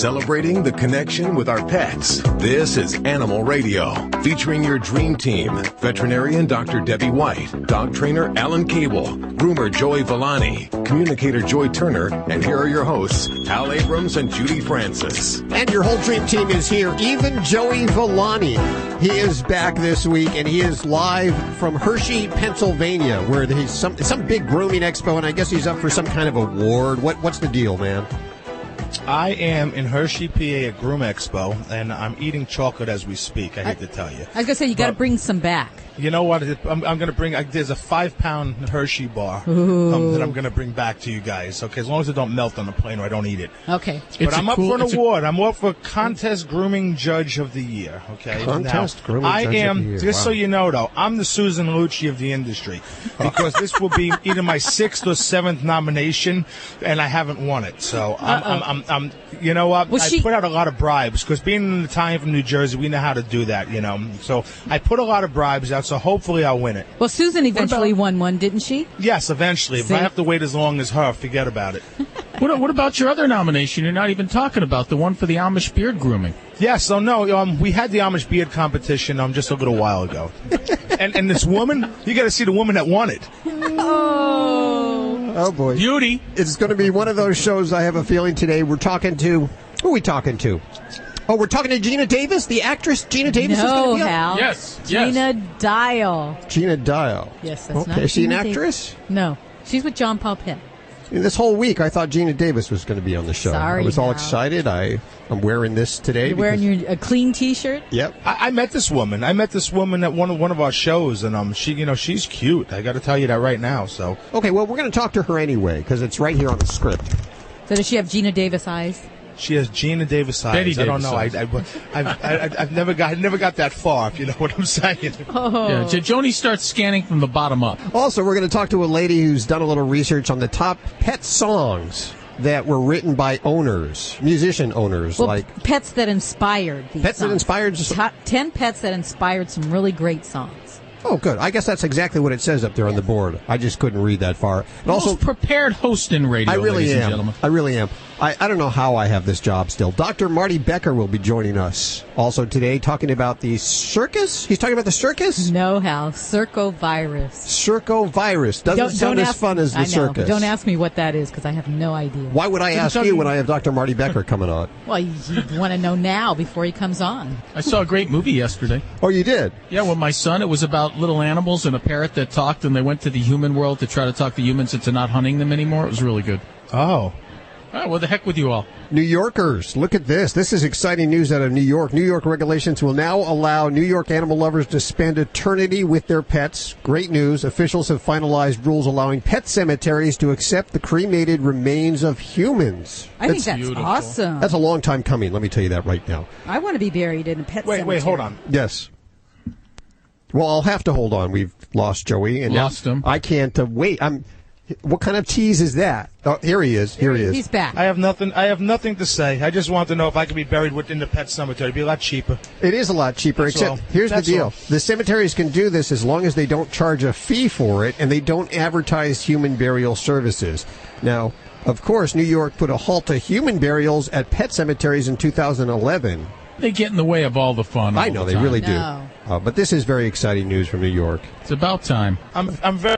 Celebrating the connection with our pets. This is Animal Radio, featuring your dream team. Veterinarian Dr. Debbie White, dog trainer Alan Cable, groomer Joey Villani, communicator Joy Turner, and here are your hosts, Hal Abrams and Judy Francis. And your whole dream team is here, even Joey Villani. He is back this week, and he is live from Hershey, Pennsylvania, where he's some big grooming expo, and I guess he's up for some kind of award. What's the deal, man? I am in Hershey, PA at Groom Expo, and I'm eating chocolate as we speak. I hate to tell you. I was going to say, you got to bring some back. You know what? I'm going to bring, there's a 5-pound Hershey bar that I'm going to bring back to you guys. Okay, as long as it don't melt on the plane or I don't eat it. Okay. But I'm up for an award. I'm up for Contest Grooming Judge of the Year. Okay. Contest Grooming Judge of the Year. Just so you know, though, I'm the Susan Lucci of the industry because this will be either my 6th or 7th nomination, and I haven't won it. So I'm you know what? I put out a lot of bribes because being an Italian from New Jersey, we know how to do that, you know. So I put a lot of bribes out, so hopefully I'll win it. Well, Susan eventually won one, didn't she? Yes, eventually. If I have to wait as long as her, forget about it. What about your other nomination you're not even talking about, the one for the Amish beard grooming? Yeah, so no, we had the Amish beard competition just a little while ago. and this woman, you got to see the woman that won it. Oh, boy. Beauty. It's going to be one of those shows, I have a feeling, today. We're talking to... Who are we talking to? Oh, we're talking to Gina Davis, the actress Gina Davis is going to be on? Hal. Yes. Gina Dial. Gina Dial. Yes, that's okay. not Is she an Gina actress? Davis. No. She's with John Paul Penn. This whole week, I thought Gina Davis was going to be on the show. Sorry, I was all Hal. excited. I'm wearing this today. You're wearing a clean T-shirt? Yep. I met this woman. at one of our shows, and she's cute. I got to tell you that right now. So okay, well, we're going to talk to her anyway because it's right here on the script. So does she have Gina Davis eyes? She has Gina Davis eyes. Betty I don't Davis know. eyes. I've never got that far. If you know what I'm saying. Oh. Yeah, Joni starts scanning from the bottom up. Also, we're going to talk to a lady who's done a little research on the top pet songs that were written by owners, musician owners, Well, like pets that inspired these pets songs. that inspired. Top 10 pets that inspired some really great songs. Oh, good. I guess that's exactly what it says up there on the board. I just couldn't read that far. And Most prepared host in radio, I really ladies and am. gentlemen. I really am. I don't know how I have this job still. Dr. Marty Becker will be joining us also today talking about the circus. He's talking about the circus? No, Hal. Circovirus. Circovirus. Doesn't sound as fun as the I know, circus. but don't ask me what that is because I have no idea. Why would I ask you when I have Dr. Marty Becker coming on? Well, you want to know now before he comes on. I saw a great movie yesterday. Oh, you did? Yeah, with my son. It was about little animals and a parrot that talked, and they went to the human world to try to talk to humans into not hunting them anymore. It was really good. Oh. All right, what the heck with you all? New Yorkers, look at this. This is exciting news out of New York. New York regulations will now allow New York animal lovers to spend eternity with their pets. Great news. Officials have finalized rules allowing pet cemeteries to accept the cremated remains of humans. I think that's beautiful. awesome. That's a long time coming. Let me tell you that right now. I want to be buried in a pet cemetery. Wait, hold on. Yes. Well, I'll have to hold on. We've lost Joey. And Lost him. I can't wait. What kind of tease is that? Oh, here he is. Here he is. He's back. I have nothing to say. I just want to know if I could be buried within the pet cemetery. It'd be a lot cheaper. It is a lot cheaper, That's except all. here's the That's deal. all. The cemeteries can do this as long as they don't charge a fee for it and they don't advertise human burial services. Now, of course, New York put a halt to human burials at pet cemeteries in 2011. They get in the way of all the fun. I all know, the they time. really do. No. But this is very exciting news from New York. It's about time. I'm very.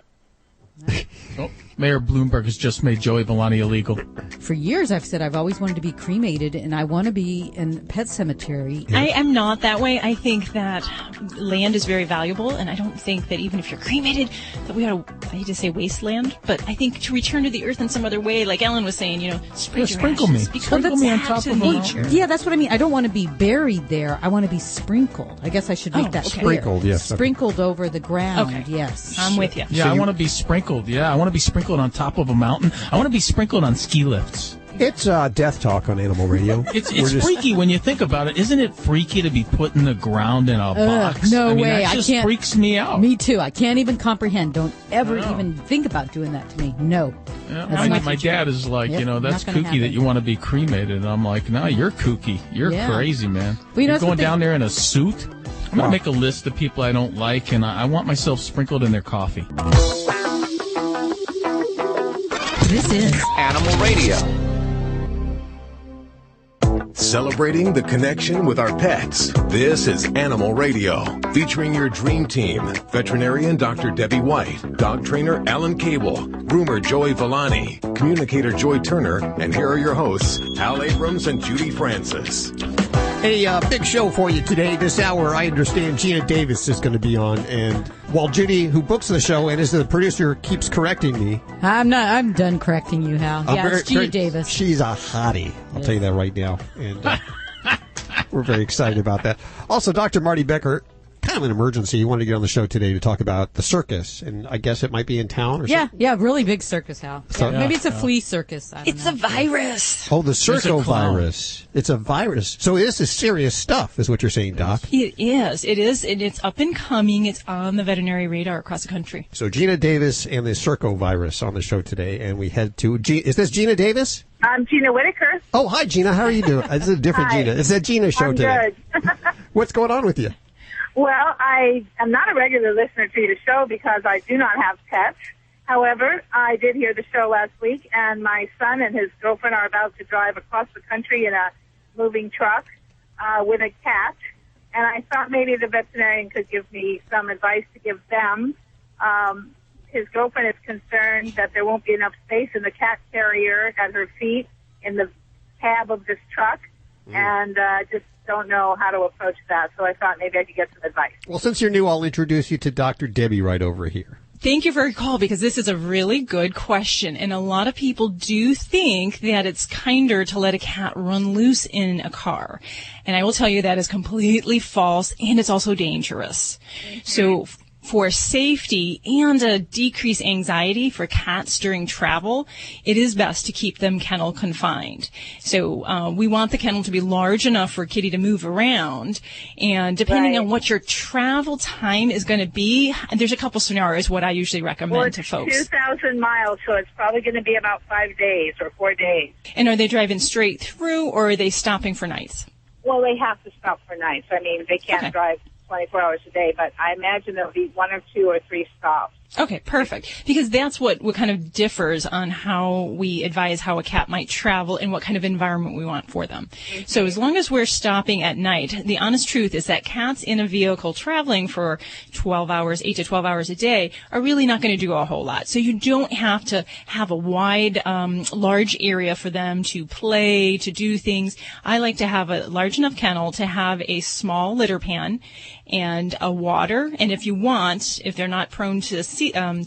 Oh, Mayor Bloomberg has just made Joey Villani illegal. For years, I've said I've always wanted to be cremated, and I want to be in a pet cemetery. I am not that way. I think that land is very valuable, and I don't think that even if you're cremated, that we ought to, I hate to say wasteland, but I think to return to the earth in some other way, like Ellen was saying, Sprinkle me. Sprinkle me on top of nature. Yeah, that's what I mean. I don't want to be buried there. I want to be sprinkled. I guess I should make that okay. clear. Sprinkled, yes. Sprinkled over the ground, Okay. yes. I'm with you. Yeah, I want to be sprinkled. Yeah, I want to be sprinkled on top of a mountain. I want to be sprinkled on ski lifts. It's death talk on Animal Radio. It's freaky when you think about it. Isn't it freaky to be put in the ground in a box? No I mean, way. That I just can't. freaks me out. Me too. I can't even comprehend. Don't ever I know. even think about doing that to me. No. Yeah, That's my dad is like, Yep, that's not gonna kooky happen. that you want to be cremated. And I'm like, no, you're kooky. You're Yeah. crazy, man. Well, you know, You're that's going what they- down there in a suit? I'm going to make a list of people I don't like, and I want myself sprinkled in their coffee. This is Animal Radio. Celebrating the connection with our pets. This is Animal Radio, featuring your dream team. Veterinarian Dr. Debbie White, dog trainer Alan Cable, groomer Joey Villani, communicator Joy Turner, and here are your hosts, Hal Abrams and Judy Francis. A big show for you today. This hour, I understand Gina Davis is going to be on, and while Judy, who books the show and is the producer, keeps correcting me. I'm done correcting you, Hal. Yeah, it's Gina Davis. She's a hottie. I'll tell you that right now. And we're very excited about that. Also, Dr. Marty Becker, kind of an emergency. He wanted to get on the show today to talk about the circus, and I guess it might be in town or something. Yeah, really big circus, Hal. So, maybe it's a flea circus. I don't know. A virus. Oh, the Circovirus. It's a virus. So this is serious stuff, is what you're saying, Doc. It is. It is. And it's up and coming. It's on the veterinary radar across the country. So Gina Davis and the Circovirus on the show today, and we head to... Is this Gina Davis? I'm Gina Whitaker. Oh, hi, Gina. How are you doing? This is a different Gina. It's that Gina show today. Good. What's going on with you? Well, I am not a regular listener to your show because I do not have pets. However, I did hear the show last week, and my son and his girlfriend are about to drive across the country in a moving truck with a cat. And I thought maybe the veterinarian could give me some advice to give them. His girlfriend is concerned that there won't be enough space in the cat carrier at her feet in the cab of this truck, and just don't know how to approach that. So I thought maybe I could get some advice. Well, since you're new, I'll introduce you to Dr. Debbie right over here. Thank you for your call, because this is a really good question. And a lot of people do think that it's kinder to let a cat run loose in a car. And I will tell you that is completely false, and it's also dangerous. Mm-hmm. So for safety and a decreased anxiety for cats during travel, it is best to keep them kennel confined. So we want the kennel to be large enough for a kitty to move around. And depending on what your travel time is going to be, there's a couple scenarios what I usually recommend to folks. 2,000 miles, so it's probably going to be about 5 days or 4 days. And are they driving straight through, or are they stopping for nights? Well, they have to stop for nights. I mean, they can't drive 24 hours a day, but I imagine there'll be 1 or 2 or 3 stops. Okay, perfect. Because that's what kind of differs on how we advise how a cat might travel and what kind of environment we want for them. Mm-hmm. So as long as we're stopping at night, the honest truth is that cats in a vehicle traveling for 12 hours, 8 to 12 hours a day are really not going to do a whole lot. So you don't have to have a wide, large area for them to play, to do things. I like to have a large enough kennel to have a small litter pan and a water, and if you want, if they're not prone to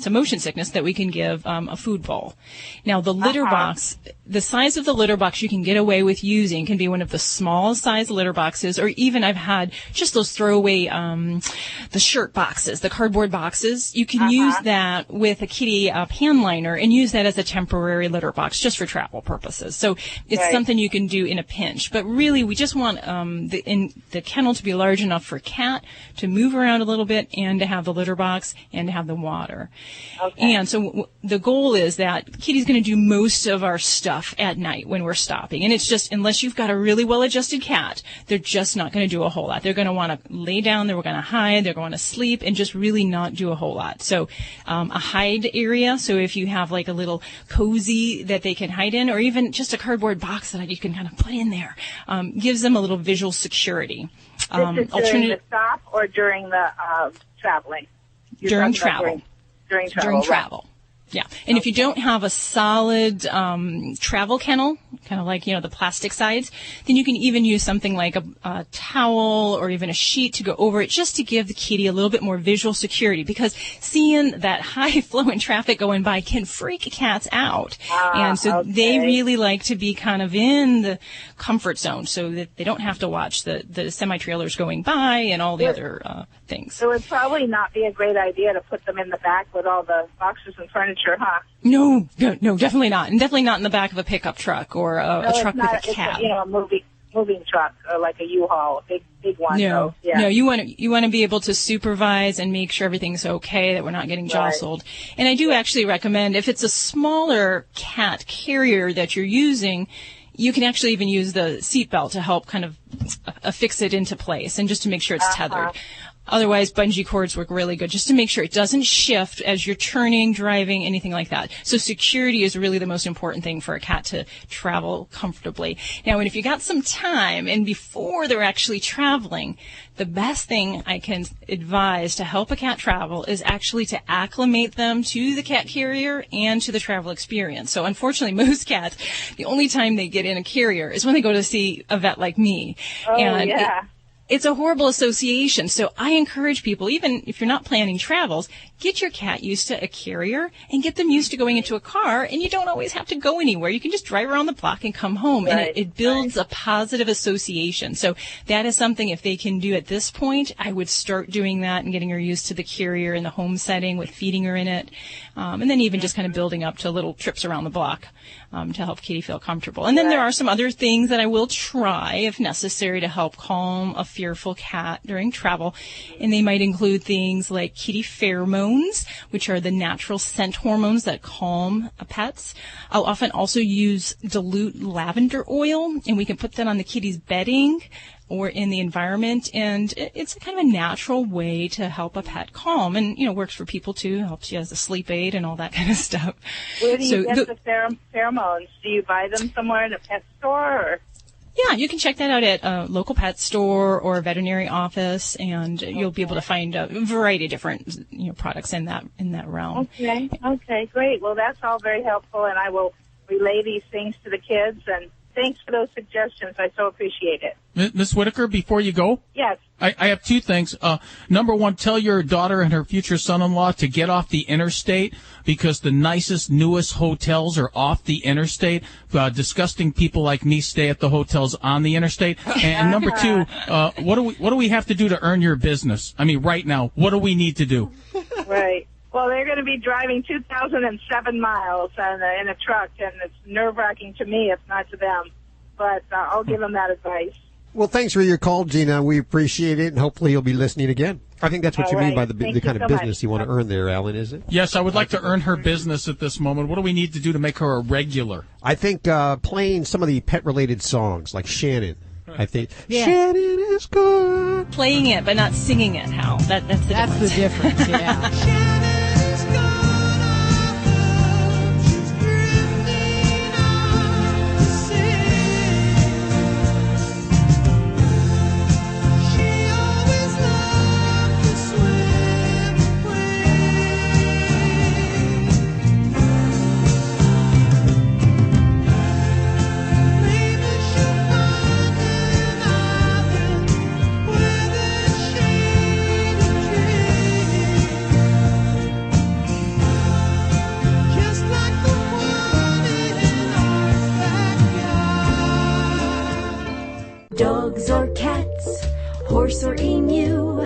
motion sickness, that we can give a food bowl. Now, the litter box, the size of the litter box you can get away with using can be one of the small size litter boxes, or even I've had just those throwaway, the shirt boxes, the cardboard boxes. You can use that with a kitty pan liner and use that as a temporary litter box just for travel purposes. So it's something you can do in a pinch. But really, we just want the kennel to be large enough for a cat to move around a little bit, and to have the litter box, and to have the water. Okay. And so the goal is that Kitty's going to do most of our stuff at night when we're stopping. And it's just, unless you've got a really well-adjusted cat, they're just not going to do a whole lot. They're going to want to lay down, they're going to hide, they're going to sleep, and just really not do a whole lot. So a hide area, so if you have like a little cozy that they can hide in, or even just a cardboard box that you can kind of put in there, gives them a little visual security. This is during the stop or during the traveling? During travel. During travel. Yeah. And if you don't have a solid travel kennel, kind of like, the plastic sides, then you can even use something like a towel or even a sheet to go over it, just to give the kitty a little bit more visual security, because seeing that high flowing traffic going by can freak cats out. And so they really like to be kind of in the comfort zone, so that they don't have to watch the semi-trailers going by and all the other things. So it would probably not be a great idea to put them in the back with all the boxes and furniture, huh? No, definitely not. And definitely not in the back of a pickup truck or a truck with a cab. It's a moving truck, or like a U-Haul, a big one. No, you want to be able to supervise and make sure everything's okay, that we're not getting jostled. And I do actually recommend, if it's a smaller cat carrier that you're using, you can actually even use the seatbelt to help kind of affix it into place, and just to make sure it's tethered. Otherwise, bungee cords work really good just to make sure it doesn't shift as you're turning, driving, anything like that. So security is really the most important thing for a cat to travel comfortably. Now, if you got some time and before they're actually traveling, the best thing I can advise to help a cat travel is actually to acclimate them to the cat carrier and to the travel experience. So unfortunately, most cats, the only time they get in a carrier is when they go to see a vet like me. Oh, and yeah. It's a horrible association. So I encourage people, even if you're not planning travels, get your cat used to a carrier and get them used to going into a car, and you don't always have to go anywhere. You can just drive around the block and come home, right, and it builds a positive association. So that is something, if they can do at this point, I would start doing that and getting her used to the carrier in the home setting with feeding her in it, and then even just kind of building up to little trips around the block to help Kitty feel comfortable. And then there are some other things that I will try, if necessary, to help calm a fearful cat during travel, and they might include things like kitty pheromones, which are the natural scent hormones that calm pets. I'll often also use dilute lavender oil, and we can put that on the kitty's bedding or in the environment, and it's kind of a natural way to help a pet calm, and works for people too, helps you as a sleep aid and all that kind of stuff. Where do you get the pheromones? Do you buy them somewhere in a pet store? Or? Yeah, you can check that out at a local pet store or a veterinary office, and you'll be able to find a variety of different products in that realm. Okay, great. Well, that's all very helpful, and I will relay these things to the kids, and thanks for those suggestions. I so appreciate it. Ms. Whitaker, before you go? Yes. I have two things. Number one, tell your daughter and her future son-in-law to get off the interstate, because the nicest, newest hotels are off the interstate. Disgusting people like me stay at the hotels on the interstate. And number two, what do we have to do to earn your business? I mean, right now, what do we need to do? Right. Well, they're going to be driving 2,007 miles in a truck, and it's nerve-wracking to me, if not to them. But I'll give them that advice. Well, thanks for your call, Gina. We appreciate it, and hopefully you'll be listening again. I think that's what you mean by the kind of business you want to earn there, Alan, is it? Yes, I would like to earn her business at this moment. What do we need to do to make her a regular? I think playing some of the pet-related songs, like Shannon. I think Shannon is good. Playing it, but not singing it, Hal. That's the difference, yeah. Dogs or cats, horse or emu,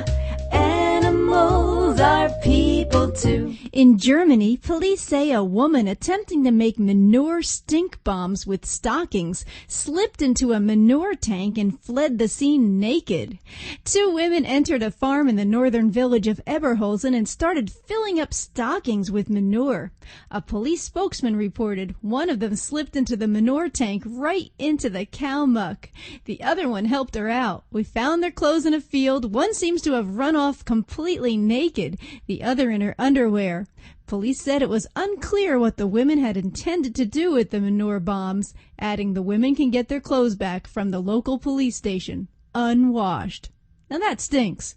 animals are people too. In Germany, police say a woman attempting to make manure stink bombs with stockings slipped into a manure tank and fled the scene naked. 2 women entered a farm in the northern village of Eberholzen and started filling up stockings with manure. A police spokesman reported one of them slipped into the manure tank right into the cow muck. The other one helped her out. We found their clothes in a field. One seems to have run off completely naked, the other in her underwear. Police said it was unclear what the women had intended to do with the manure bombs, adding the women can get their clothes back from the local police station, unwashed. Now that stinks.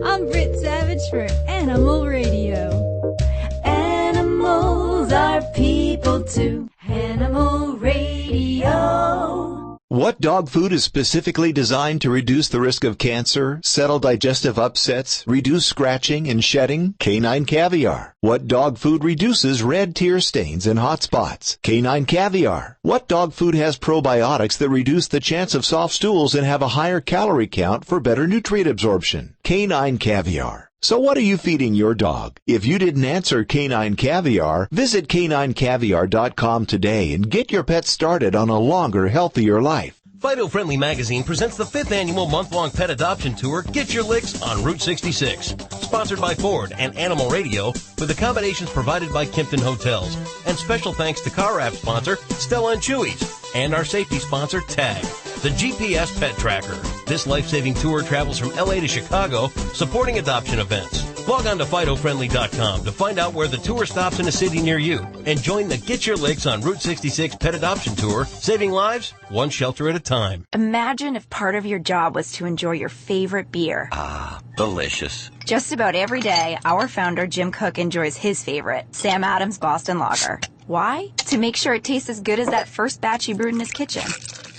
I'm Britt Savage for Animal Radio. Animals are people too. Animal Radio. What dog food is specifically designed to reduce the risk of cancer, settle digestive upsets, reduce scratching and shedding? Canine Caviar. What dog food reduces red tear stains and hot spots? Canine Caviar. What dog food has probiotics that reduce the chance of soft stools and have a higher calorie count for better nutrient absorption? Canine Caviar. So what are you feeding your dog? If you didn't answer Canine Caviar, visit caninecaviar.com today and get your pet started on a longer, healthier life. Fido Friendly Magazine presents the 5th annual month-long pet adoption tour, Get Your Licks on Route 66. Sponsored by Ford and Animal Radio, with accommodations provided by Kimpton Hotels. And special thanks to car app sponsor Stella & Chewy's and our safety sponsor TAG. the GPS Pet Tracker. This life-saving tour travels from LA to Chicago, supporting adoption events. Log on to FidoFriendly.com to find out where the tour stops in a city near you and join the Get Your Licks on Route 66 Pet Adoption Tour, saving lives one shelter at a time. Imagine if part of your job was to enjoy your favorite beer. Ah, delicious. Just about every day, our founder, Jim Cook, enjoys his favorite, Sam Adams Boston Lager. Why? To make sure it tastes as good as that first batch he brewed in his kitchen.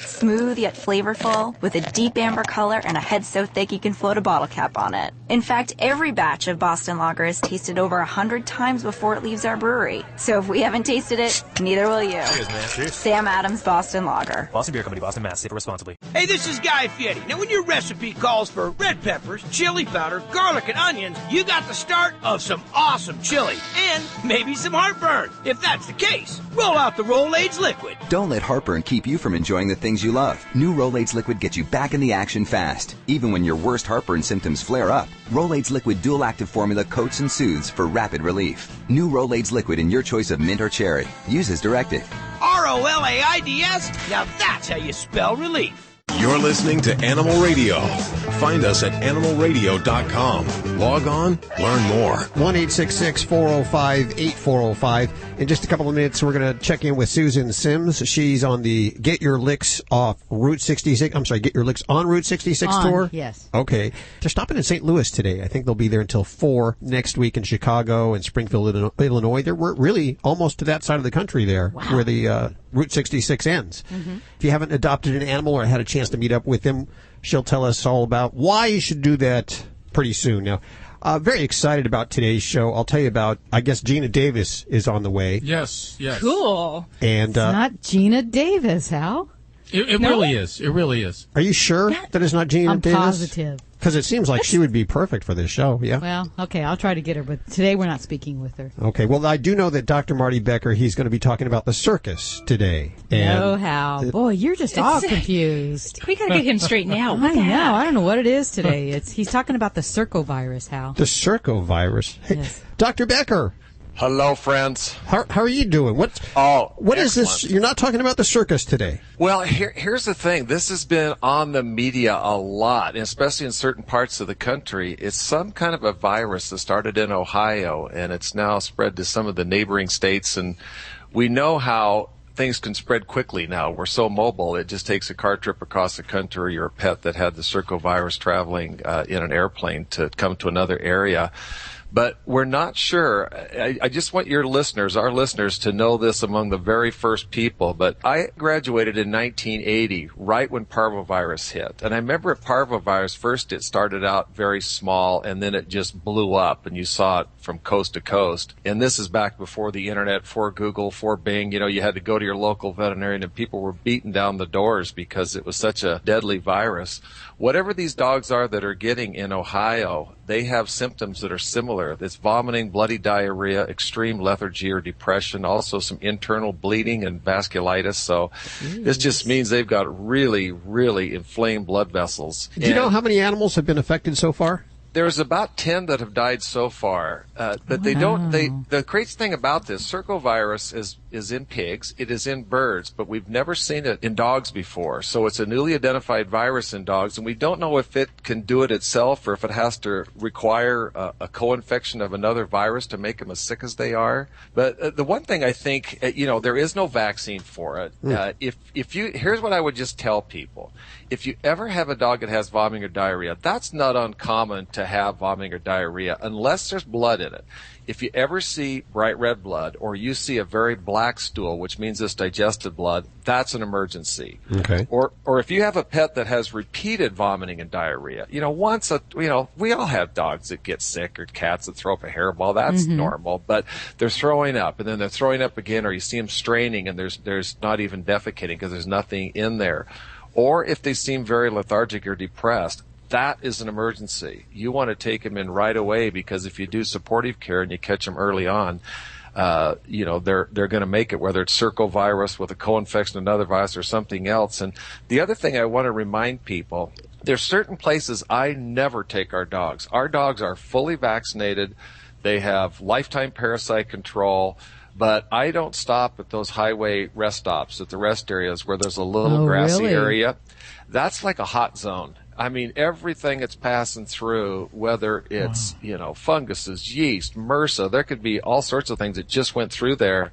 Smooth yet flavorful, with a deep amber color and a head so thick you can float a bottle cap on it. In fact, every batch of Boston Lager is tasted over 100 times before it leaves our brewery. So if we haven't tasted it, neither will you. Cheers, man. Cheers. Sam Adams Boston Lager. Boston Beer Company, Boston, Mass. Save it responsibly. Hey, this is Guy Fieri. Now, when your recipe calls for red peppers, chili powder, garlic, and onions, you got the start of some awesome chili and maybe some heartburn. If that's the case, roll out the Rolaids Liquid. Don't let heartburn keep you from enjoying the things you love. New Rolaids Liquid gets you back in the action fast. Even when your worst heartburn symptoms flare up, Rolaids Liquid dual active formula coats and soothes for rapid relief. New Rolaids Liquid in your choice of mint or cherry. Use as directed. Rolaids? Now that's how you spell relief. You're listening to Animal Radio. Find us at animalradio.com. Log on, learn more. 1-866-405-8405. In just a couple of minutes, we're going to check in with Susan Sims. She's on the Get Your Licks off Route 66. I'm sorry, Get Your Licks on Route 66 tour? Yes. Okay. They're stopping in St. Louis today. I think they'll be there until 4 next week in Chicago and Springfield, Illinois. They're really almost to that side of the country there, where the Route 66 ends. Mm-hmm. If you haven't adopted an animal or had a chance to meet up with them, she'll tell us all about why you should do that pretty soon. Now, very excited about today's show. I'll tell you about, I guess Gina Davis is on the way. Yes. Cool. And it's not Gina Davis, Hal. It really is. It really is. Are you sure that it's not Gina Davis? I'm positive. Because it seems like she would be perfect for this show, yeah? Well, okay, I'll try to get her, but today we're not speaking with her. Okay, well, I do know that Dr. Marty Becker, he's going to be talking about the circus today. No, Hal. Boy, you're just all confused. We got to get him straightened out. I know. I don't know what it is today. He's talking about the Circovirus, Hal. The Circovirus? Yes. Dr. Becker. Hello, friends. How are you doing? What is this? You're not talking about the circus today. Well, here's the thing. This has been on the media a lot, especially in certain parts of the country. It's some kind of a virus that started in Ohio, and it's now spread to some of the neighboring states. And we know how things can spread quickly now. We're so mobile. It just takes a car trip across the country or a pet that had the Circovirus traveling in an airplane to come to another area. But we're not sure. I just want our listeners, to know this among the very first people. But I graduated in 1980, right when parvovirus hit. And I remember at parvovirus, first it started out very small, and then it just blew up, and you saw it from coast to coast. And this is back before the internet, before Google, before Bing. You know, you had to go to your local veterinarian, and people were beating down the doors because it was such a deadly virus. Whatever these dogs are that are getting in Ohio, they have symptoms that are similar. It's vomiting, bloody diarrhea, extreme lethargy or depression, also some internal bleeding and vasculitis. So this just means they've got really, really inflamed blood vessels. Do you know how many animals have been affected so far? There's about 10 that have died so far, but they don't. The crazy thing about this Circovirus is in pigs. It is in birds, but we've never seen it in dogs before. So it's a newly identified virus in dogs, and we don't know if it can do it itself or if it has to require a co-infection of another virus to make them as sick as they are. But the one thing I think, there is no vaccine for it. Here's what I would just tell people: if you ever have a dog that has vomiting or diarrhea, that's not uncommon to have vomiting or diarrhea unless there's blood in it. If you ever see bright red blood or you see a very black stool, which means it's digested blood, that's an emergency. Okay. Or if you have a pet that has repeated vomiting and diarrhea, we all have dogs that get sick or cats that throw up a hairball. That's normal, but they're throwing up and then they're throwing up again, or you see them straining and there's not even defecating because there's nothing in there. Or if they seem very lethargic or depressed, that is an emergency. You want to take them in right away, because if you do supportive care and you catch them early on, they're going to make it, whether it's Circovirus with a co-infection of another virus or something else. And the other thing I want to remind people, there's certain places I never take our dogs. Our dogs are fully vaccinated. They have lifetime parasite control. But I don't stop at those highway rest stops, at the rest areas where there's a little grassy area. that's like a hot zone. I mean, everything it's passing through, whether it's, funguses, yeast, MRSA, there could be all sorts of things that just went through there.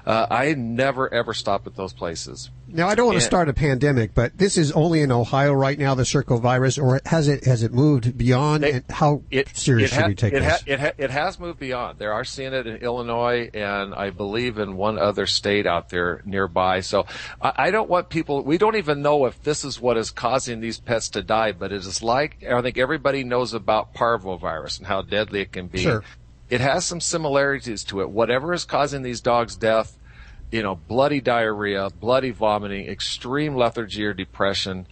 I never, ever stop at those places. Now, I don't want to start a pandemic, but this is only in Ohio right now, the Circovirus, or has it moved beyond? And how serious should we take this? It has moved beyond. They are seeing it in Illinois and I believe in one other state out there nearby. So I don't want people, we don't even know if this is what is causing these pets to die, but it is like, I think everybody knows about Parvo virus and how deadly it can be. Sure. It has some similarities to it. Whatever is causing these dogs' death, bloody diarrhea, bloody vomiting, extreme lethargy or depression.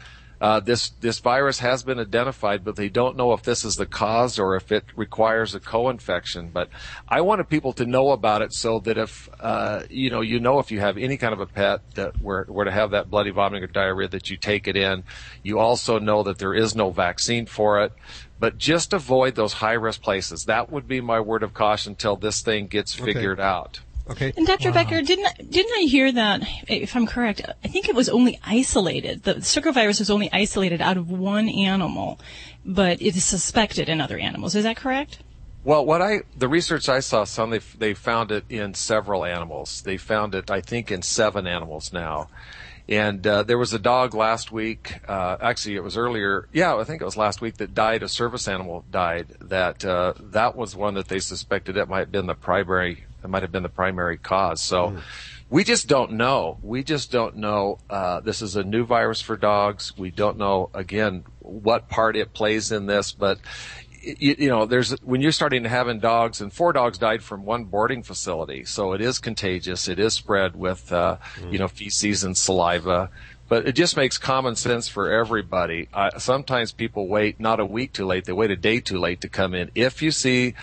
This virus has been identified, but they don't know if this is the cause or if it requires a co-infection. But I wanted people to know about it so that if if you have any kind of a pet that were to have that bloody vomiting or diarrhea, that you take it in. You also know that there is no vaccine for it. But just avoid those high-risk places. That would be my word of caution until this thing gets figured out. Okay. And Dr. Becker, didn't I hear that, if I'm correct, I think it was only isolated. The circovirus was only isolated out of one animal, but it is suspected in other animals. Is that correct? Well, the research I saw, they found it in several animals. They found it, I think, in 7 animals now. And there was a dog last week, actually it was earlier, I think it was last week, that died, a service animal died, that was one that they suspected it might have been the primary cause. So we just don't know. This is a new virus for dogs. We don't know, again, what part it plays in this, but when you're starting to having dogs, and 4 dogs died from one boarding facility, so it is contagious. It is spread with, feces and saliva. But it just makes common sense for everybody. Sometimes people wait not a week too late; they wait a day too late to come in. If you see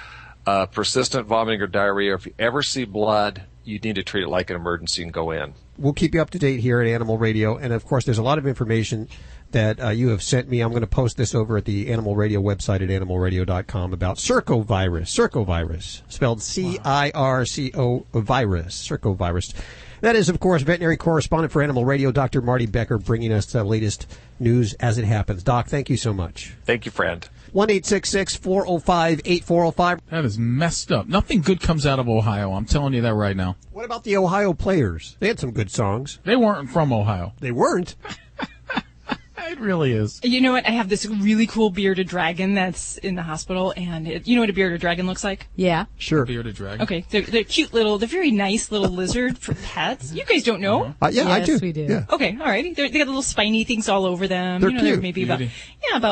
persistent vomiting or diarrhea, or if you ever see blood, you need to treat it like an emergency and go in. We'll keep you up to date here at Animal Radio, and of course, there's a lot of information that you have sent me. I'm going to post this over at the Animal Radio website at animalradio.com about Circovirus, spelled C-I-R-C-O virus, Circovirus. That is, of course, veterinary correspondent for Animal Radio, Dr. Marty Becker, bringing us the latest news as it happens. Doc, thank you so much. Thank you, friend. 1-866-405-8405. That is messed up. Nothing good comes out of Ohio. I'm telling you that right now. What about the Ohio Players? They had some good songs. They weren't from Ohio. They weren't? It really is. You know what? I have this really cool bearded dragon that's in the hospital, and you know what a bearded dragon looks like? Yeah. Sure. Bearded dragon. Okay. They're cute they're very nice little lizard for pets. You guys don't know? Yeah, I do. Yes, we do. Yeah. Okay, all right. They got little spiny things all over them. They're cute. They're maybe about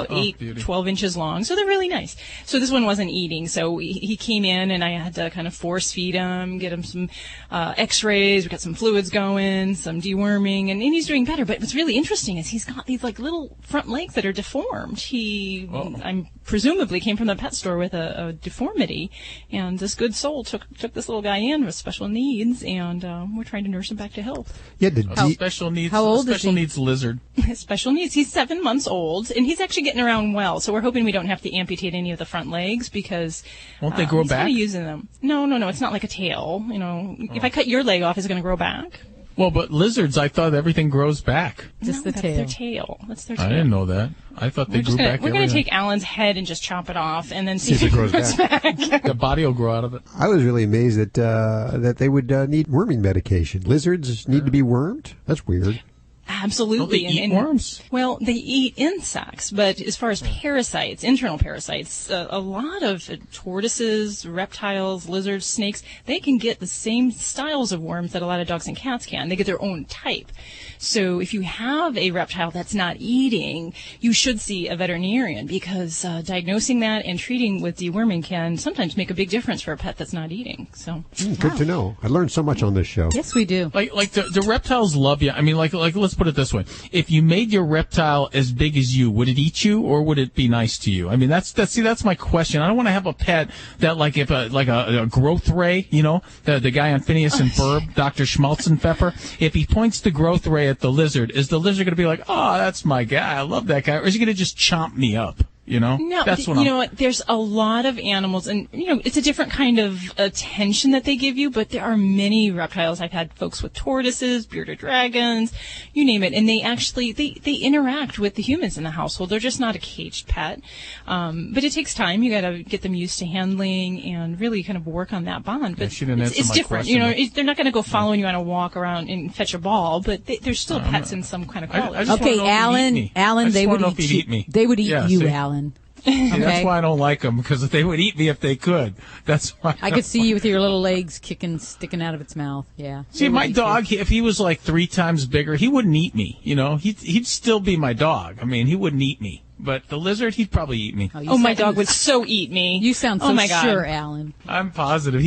12 inches long. So they're really nice. So this one wasn't eating. So he came in, and I had to kind of force feed him, get him some x-rays. We got some fluids going, some deworming, and he's doing better. But what's really interesting is he's got these like little front legs that are deformed. I'm presumably came from the pet store with a deformity, and this good soul took this little guy in with special needs, and we're trying to nurse him back to health. Yeah, special needs. How old is he? Special needs lizard. Special needs. He's 7 months old, and he's actually getting around well. So we're hoping we don't have to amputate any of the front legs because won't they grow he's back? Kind of using them. No. It's not like a tail. If I cut your leg off, is it going to grow back? Well, but lizards, I thought everything grows back. Just the tail. That's their tail. I didn't know that. I thought they grew back. We're going to take Alan's head and just chop it off and then see if it grows back. The body will grow out of it. I was really amazed that they would need worming medication. Lizards need to be wormed? That's weird. Absolutely. Don't they eat worms? Well, they eat insects, but as far as parasites, internal parasites, a lot of tortoises, reptiles, lizards, snakes, they can get the same styles of worms that a lot of dogs and cats can. They get their own type. So if you have a reptile that's not eating, you should see a veterinarian because diagnosing that and treating with deworming can sometimes make a big difference for a pet that's not eating. So good to know. I learned so much on this show. Yes, we do. Like the reptiles love you. I mean, like let's put it this way: if you made your reptile as big as you, would it eat you or would it be nice to you? I mean, that's my question. I don't want to have a pet that if a growth ray, the guy on Phineas and Ferb, Dr. Schmalzenpfeffer, if he points the growth ray at the lizard, is the lizard going to be like, oh, that's my guy, I love that guy, or is he going to just chomp me up? No, That's what you know what? There's a lot of animals, and it's a different kind of attention that they give you. But there are many reptiles. I've had folks with tortoises, bearded dragons, you name it, and they actually they interact with the humans in the household. They're just not a caged pet. But it takes time. You got to get them used to handling and really kind of work on that bond. But it's different. They're not going to go following you on a walk around and fetch a ball, but they're still pets in some kind of quality. Okay, Alan, they would eat me. They would eat you, Alan. See, that's why I don't like them, because they would eat me if they could. That's why I could see you with your little legs sticking out of its mouth. Yeah. See, my dog, if he was like 3 times bigger, he wouldn't eat me. He'd still be my dog. I mean, he wouldn't eat me. But the lizard, he'd probably eat me. My dog would so eat me. You sound so sure, Alan. I'm positive.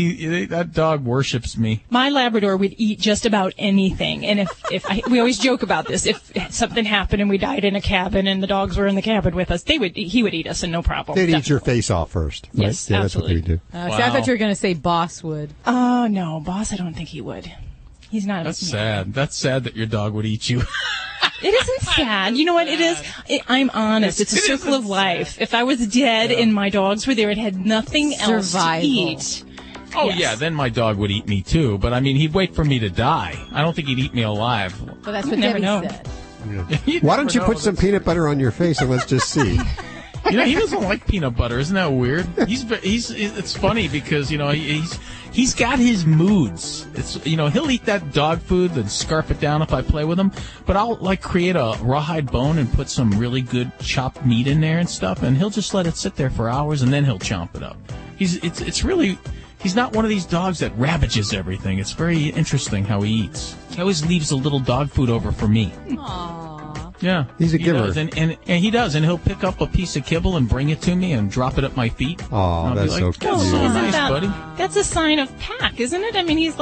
That dog worships me. My Labrador would eat just about anything. And we always joke about this. If something happened and we died in a cabin and the dogs were in the cabin with us, he would eat us and no problem. They'd eat your face off first. Right? Yes, yeah, absolutely. That's what they do. So I thought you were going to say Boss would. Oh, no. Boss, I don't think he would. He's not. That's sad. That's sad that your dog would eat you. It isn't sad. You know what it is? I'm honest. It's a circle of life. Sad. If I was dead and my dogs were there, it had nothing else to eat. Oh, yes. Yeah, then my dog would eat me too. But, I mean, he'd wait for me to die. I don't think he'd eat me alive. Well, that's what Debbie said. Yeah. Why don't you put some peanut butter on your face and let's just see? He doesn't like peanut butter. Isn't that weird? It's funny because, he's got his moods. He'll eat that dog food and scarf it down if I play with him. But I'll create a rawhide bone and put some really good chopped meat in there and stuff, and he'll just let it sit there for hours and then he'll chomp it up. He's not one of these dogs that ravages everything. It's very interesting how he eats. He always leaves a little dog food over for me. Aww. Yeah, he's a giver. Does, and he does, and he'll pick up a piece of kibble and bring it to me and drop it at my feet. Oh, that's so cute. So nice, buddy. That's a sign of pack, isn't it? I mean, he's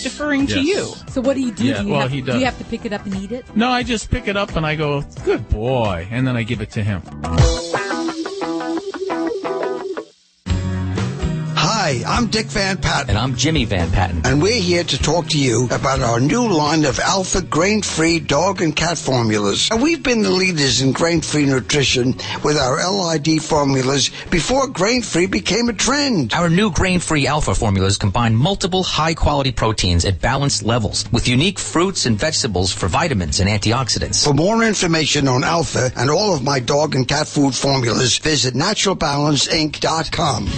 deferring to you. So what do you do? Yeah, do you have to pick it up and eat it? No, I just pick it up and I go, good boy, and then I give it to him. Hi, I'm Dick Van Patten. And I'm Jimmy Van Patten. And we're here to talk to you about our new line of alpha grain-free dog and cat formulas. And we've been the leaders in grain-free nutrition with our LID formulas before grain-free became a trend. Our new grain-free alpha formulas combine multiple high-quality proteins at balanced levels with unique fruits and vegetables for vitamins and antioxidants. For more information on alpha and all of my dog and cat food formulas, visit naturalbalanceinc.com.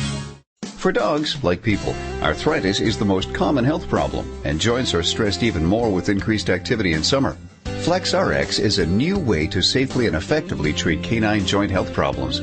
For dogs, like people, arthritis is the most common health problem, and joints are stressed even more with increased activity in summer. FlexRx is a new way to safely and effectively treat canine joint health problems.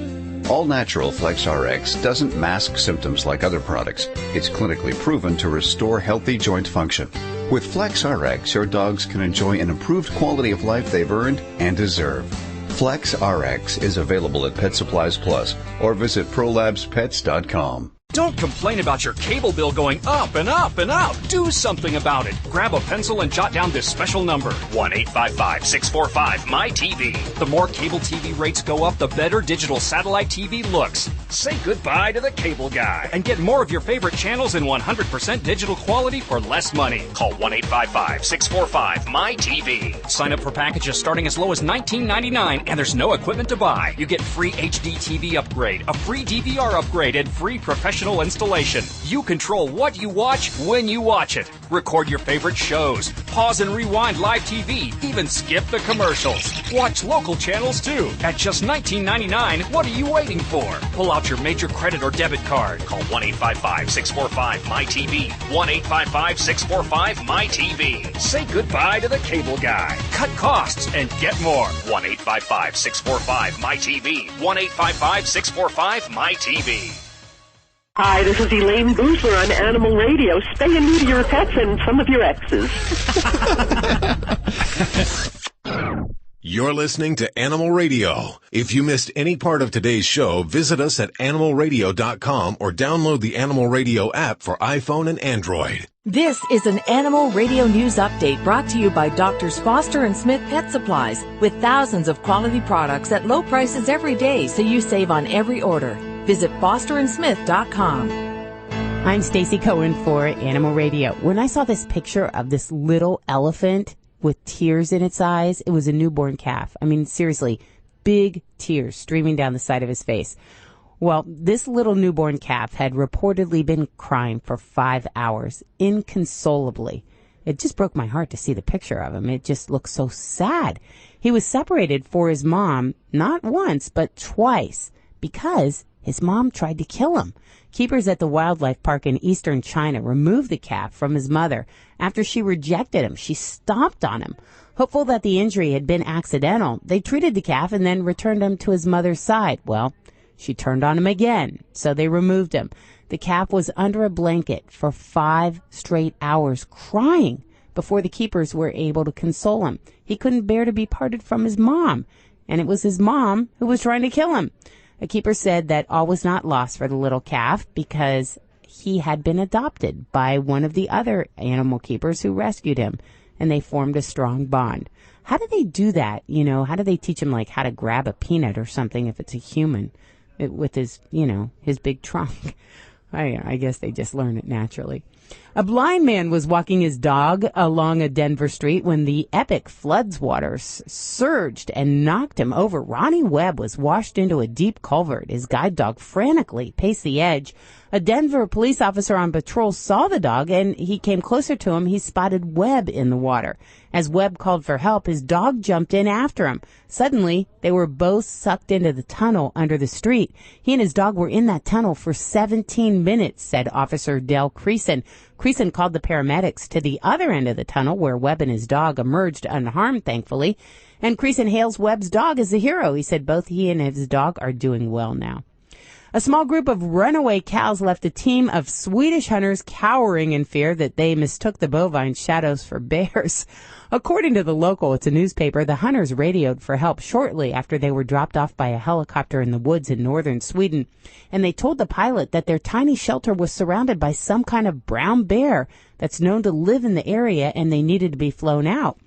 All-natural FlexRx doesn't mask symptoms like other products. It's clinically proven to restore healthy joint function. With FlexRx, your dogs can enjoy an improved quality of life they've earned and deserve. FlexRx is available at Pet Supplies Plus or visit ProlabsPets.com. Don't complain about your cable bill going up and up and up. Do something about it. Grab a pencil and jot down this special number, 1-855-645-MY-TV. The more cable TV rates go up, the better digital satellite TV looks. Say goodbye to the cable guy and get more of your favorite channels in 100% digital quality for less money. Call 1-855-645-MY-TV. Sign up for packages starting as low as $19.99, and there's no equipment to buy. You get free HD TV upgrade, a free DVR upgrade, and free professional installation. You control what you watch when you watch it. Record your favorite shows. Pause and rewind live TV. Even skip the commercials. Watch local channels too. At just $19.99, what are you waiting for? Pull out your major credit or debit card. Call 1-855-645-MY-TV. 1-855-645-MY-TV. Say goodbye to the cable guy. Cut costs and get more. 1-855-645-MY-TV. 1-855-645-MY-TV. Hi, this is Elaine Boozler on Animal Radio. Spay and neuter your pets and some of your exes. You're listening to Animal Radio. If you missed any part of today's show, visit us at animalradio.com or download the Animal Radio app for iPhone and Android. This is an Animal Radio News Update brought to you by Drs. Foster and Smith Pet Supplies, with thousands of quality products at low prices every day, so you save on every order. Visit fosterandsmith.com. I'm Stacy Cohen for Animal Radio. When I saw this picture of this little elephant with tears in its eyes, it was a newborn calf. I mean, seriously, big tears streaming down the side of his face. Well, this little newborn calf had reportedly been crying for 5 hours, inconsolably. It just broke my heart to see the picture of him. It just looked so sad. He was separated for his mom, not once, but twice, because his mom tried to kill him. Keepers at the wildlife park in eastern China removed the calf from his mother after she rejected him. She stomped on him. Hopeful that the injury had been accidental, they treated the calf and then returned him to his mother's side. Well, she turned on him again, so they removed him. The calf was under a blanket for 5 straight hours, crying, before the keepers were able to console him. He couldn't bear to be parted from his mom, and it was his mom who was trying to kill him. A keeper said that all was not lost for the little calf because he had been adopted by one of the other animal keepers who rescued him, and they formed a strong bond. How do they do that? You know, how do they teach him, like, how to grab a peanut or something if it's a human with his, you know, his big trunk? I guess they just learn it naturally. A blind man was walking his dog along a Denver street when the epic floods waters surged and knocked him over. Ronnie Webb was washed into a deep culvert. His guide dog frantically paced the edge. A Denver police officer on patrol saw the dog, and he came closer to him. He spotted Webb in the water. As Webb called for help, his dog jumped in after him. Suddenly, they were both sucked into the tunnel under the street. He and his dog were in that tunnel for 17 minutes, said Officer Del Creason. Creason called the paramedics to the other end of the tunnel where Webb and his dog emerged unharmed, thankfully. And Creason hails Webb's dog as a hero. He said both he and his dog are doing well now. A small group of runaway cows left a team of Swedish hunters cowering in fear that they mistook the bovine shadows for bears. According to the local, it's a newspaper, the hunters radioed for help shortly after they were dropped off by a helicopter in the woods in northern Sweden. And they told the pilot that their tiny shelter was surrounded by some kind of brown bear that's known to live in the area, and they needed to be flown out.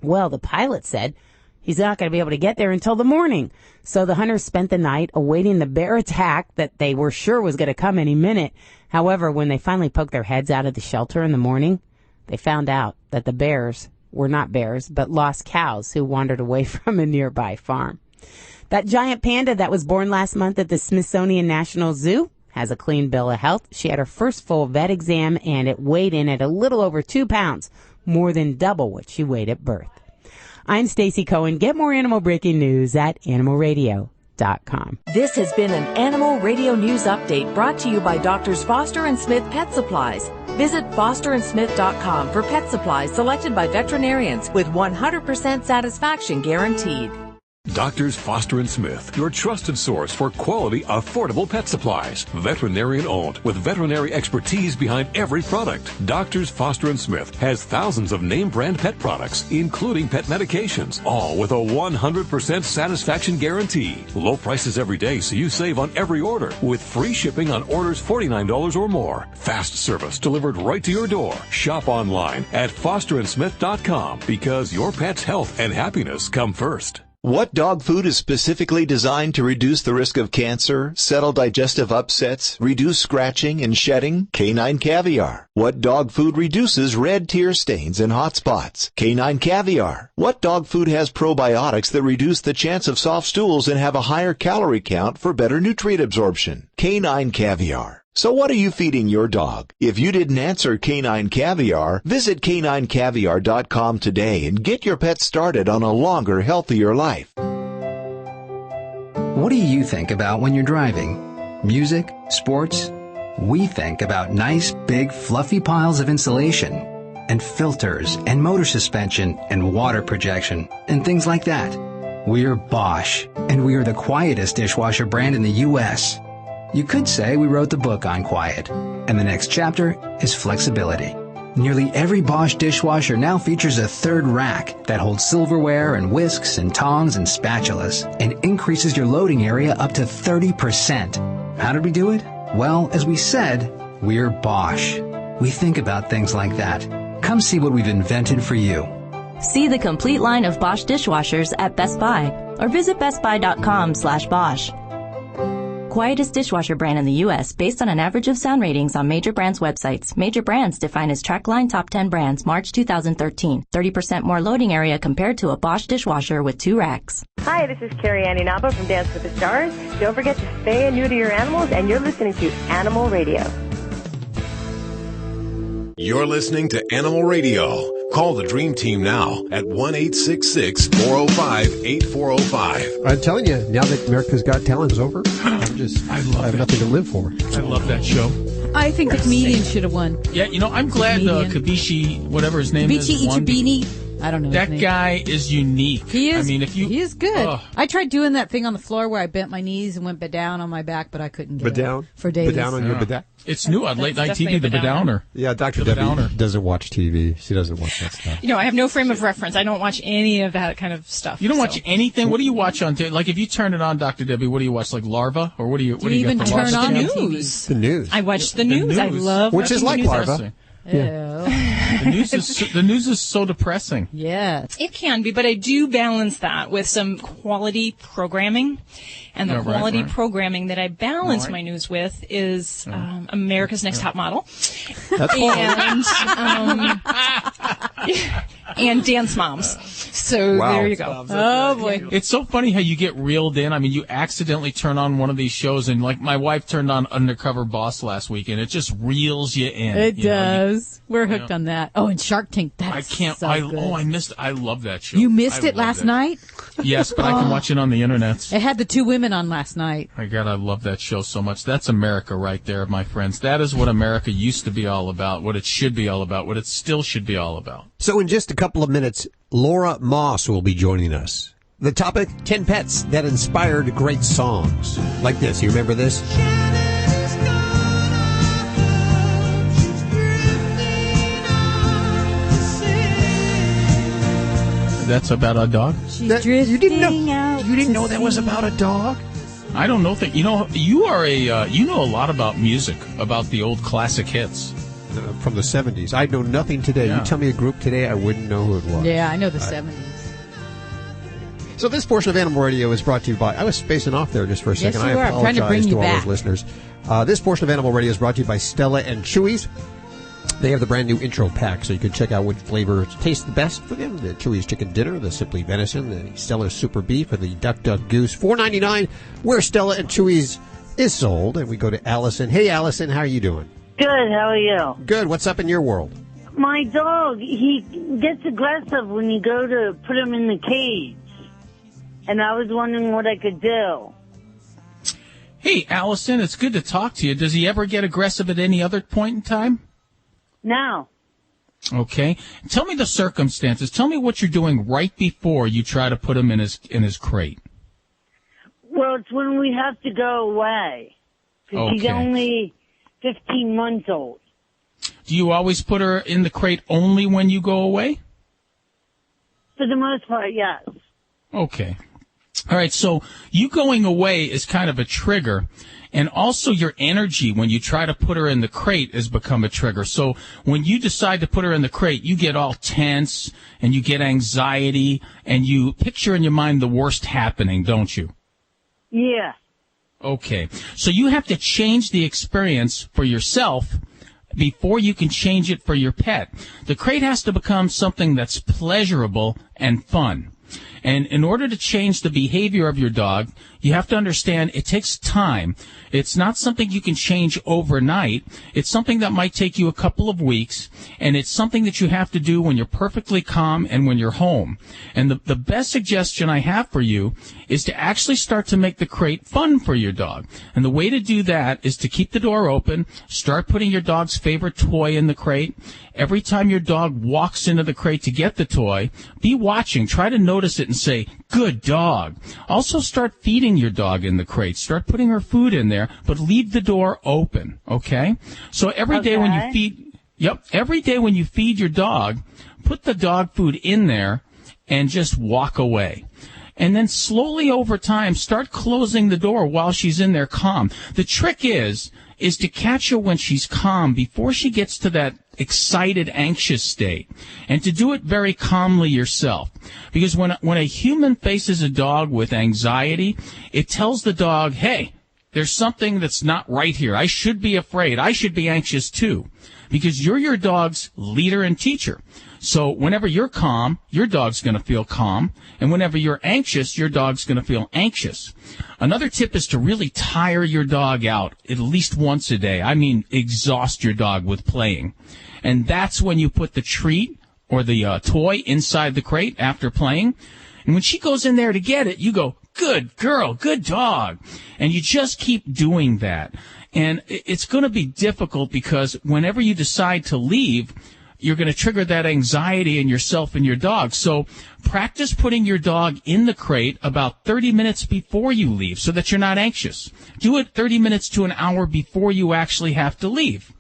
Well, the pilot said he's not going to be able to get there until the morning. So the hunters spent the night awaiting the bear attack that they were sure was going to come any minute. However, when they finally poked their heads out of the shelter in the morning, they found out that the bears were not bears, but lost cows who wandered away from a nearby farm. That giant panda that was born last month at the Smithsonian National Zoo has a clean bill of health. She had her first full vet exam, and it weighed in at a little over 2 pounds, more than double what she weighed at birth. I'm Stacey Cohen. Get more animal breaking news at animalradio.com. This has been an Animal Radio News Update brought to you by Drs. Foster and Smith Pet Supplies. Visit fosterandsmith.com for pet supplies selected by veterinarians with 100% satisfaction guaranteed. Doctors Foster and Smith, your trusted source for quality, affordable pet supplies. Veterinarian owned, with veterinary expertise behind every product. Doctors Foster and Smith has thousands of name brand pet products, including pet medications, all with a 100% satisfaction guarantee. Low prices every day, so you save on every order, with free shipping on orders $49 or more. Fast service delivered right to your door. Shop online at fosterandsmith.com, because your pet's health and happiness come first. What dog food is specifically designed to reduce the risk of cancer, settle digestive upsets, reduce scratching and shedding? Canine Caviar. What dog food reduces red tear stains and hot spots? Canine Caviar. What dog food has probiotics that reduce the chance of soft stools and have a higher calorie count for better nutrient absorption? Canine Caviar. So what are you feeding your dog? If you didn't answer Canine Caviar, visit caninecaviar.com today and get your pet started on a longer, healthier life. What do you think about when you're driving? Music? Sports? We think about nice, big, fluffy piles of insulation and filters and motor suspension and water projection and things like that. We're Bosch, and we are the quietest dishwasher brand in the U.S. You could say we wrote the book on quiet, and the next chapter is flexibility. Nearly every Bosch dishwasher now features a third rack that holds silverware and whisks and tongs and spatulas and increases your loading area up to 30%. How did we do it? Well, as we said, we're Bosch. We think about things like that. Come see what we've invented for you. See the complete line of Bosch dishwashers at Best Buy or visit bestbuy.com/Bosch. quietest dishwasher brand in the U.S. based on an average of sound ratings on major brands' websites. Major brands defined as TrackLine Top 10 Brands, March 2013. 30% more loading area compared to a Bosch dishwasher with 2 racks. Hi, this is Carrie Annie Nava from Dance with the Stars. Don't forget to spay and neuter your animals, and you're listening to Animal Radio. You're listening to Animal Radio. Call the Dream Team now at 1-866-405-8405. I'm telling you, now that America's Got Talent is over, I have nothing to live for. I love that show. I think the comedian should have won. Yeah, I'm glad Kabishi, whatever his name is, won. Ichibini. I don't know. That his name. guy is unique. He is. He is good. I tried doing that thing on the floor where I bent my knees and went down on my back, but I couldn't get it for days. Down on your bedown. It's new on late night TV, the bedowner. Yeah, Dr. Debbie doesn't watch TV. She doesn't watch that stuff. I have no frame of reference. I don't watch any of that kind of stuff. You don't watch anything? What do you watch on TV? Like, if you turn it on, Dr. Debbie, what do you watch? Like Larva? Or what do you even got turn on the news? The news. I watch the news. I love which is like news. Larva. Yeah. The news is so depressing. Yeah. It can be, but I do balance that with some quality programming. And the quality programming that I balance my news with is America's Next Top Model. That's and Dance Moms. So there you go. Oh, boy. It's so funny how you get reeled in. I mean, you accidentally turn on one of these shows, and like my wife turned on Undercover Boss last week, and it just reels you in. It does. We're hooked on that. Oh, and Shark Tank. That's so good. I missed it. I love that show. You missed it last night? Yes, but I can watch it on the internet. It had the 2 women on last night. My God, I love that show so much. That's America right there, my friends. That is what America used to be all about, what it should be all about, what it still should be all about. So in just a couple of minutes, Laura Moss will be joining us. The topic, 10 pets that inspired great songs. Like this. You remember this? That's about a dog? You didn't know that was about a dog? I don't know that. You are you know a lot about music, about the old classic hits. From the 70s. I know nothing today. Yeah. You tell me a group today, I wouldn't know who it was. Yeah, I know the 70s. So this portion of Animal Radio is brought to you by... I was spacing off there just for a second. Yes, you are. I apologize I'm trying to bring you all back. those listeners. This portion of Animal Radio is brought to you by Stella and Chewy's. They have the brand new intro pack, so you can check out which flavor tastes the best for them. The Chewy's Chicken Dinner, the Simply Venison, the Stella Super Beef, or the Duck Duck Goose. $4.99, where Stella and Chewy's is sold. And we go to Allison. Hey, Allison, how are you doing? Good, how are you? Good. What's up in your world? My dog, he gets aggressive when you go to put him in the cage. And I was wondering what I could do. Hey, Allison, it's good to talk to you. Does he ever get aggressive at any other point in time? No. Okay. Tell me the circumstances. Tell me what you're doing right before you try to put him in his crate. Well, it's when we have to go away. Because he's only 15 months old. Do you always put her in the crate only when you go away? For the most part, yes. Okay. All right, so you going away is kind of a trigger, and also your energy when you try to put her in the crate has become a trigger. So when you decide to put her in the crate, you get all tense, and you get anxiety, and you picture in your mind the worst happening, don't you? Yeah. Okay, so you have to change the experience for yourself before you can change it for your pet. The crate has to become something that's pleasurable and fun. And in order to change the behavior of your dog, you have to understand it takes time. It's not something you can change overnight. It's something that might take you a couple of weeks, and it's something that you have to do when you're perfectly calm and when you're home. And the best suggestion I have for you is to actually start to make the crate fun for your dog. And the way to do that is to keep the door open, start putting your dog's favorite toy in the crate. Every time your dog walks into the crate to get the toy, be watching, try to notice it and say, good dog. Also start feeding your dog in the crate. Start putting her food in there, but leave the door open, okay? So every day when you feed, every day when you feed your dog, put the dog food in there and just walk away. And then slowly over time, start closing the door while she's in there calm. The trick is to catch her when she's calm before she gets to that excited, anxious state, and to do it very calmly yourself. Because when a human faces a dog with anxiety, it tells the dog, hey, there's something that's not right here. I should be afraid. I should be anxious too, because you're your dog's leader and teacher. So whenever you're calm, your dog's going to feel calm. And whenever you're anxious, your dog's going to feel anxious. Another tip is to really tire your dog out at least once a day. I mean, exhaust your dog with playing. And that's when you put the treat or the toy inside the crate after playing. And when she goes in there to get it, you go, good girl, good dog. And you just keep doing that. And it's going to be difficult because whenever you decide to leave, you're going to trigger that anxiety in yourself and your dog. So practice putting your dog in the crate about 30 minutes before you leave so that you're not anxious. Do it 30 minutes to an hour before you actually have to leave.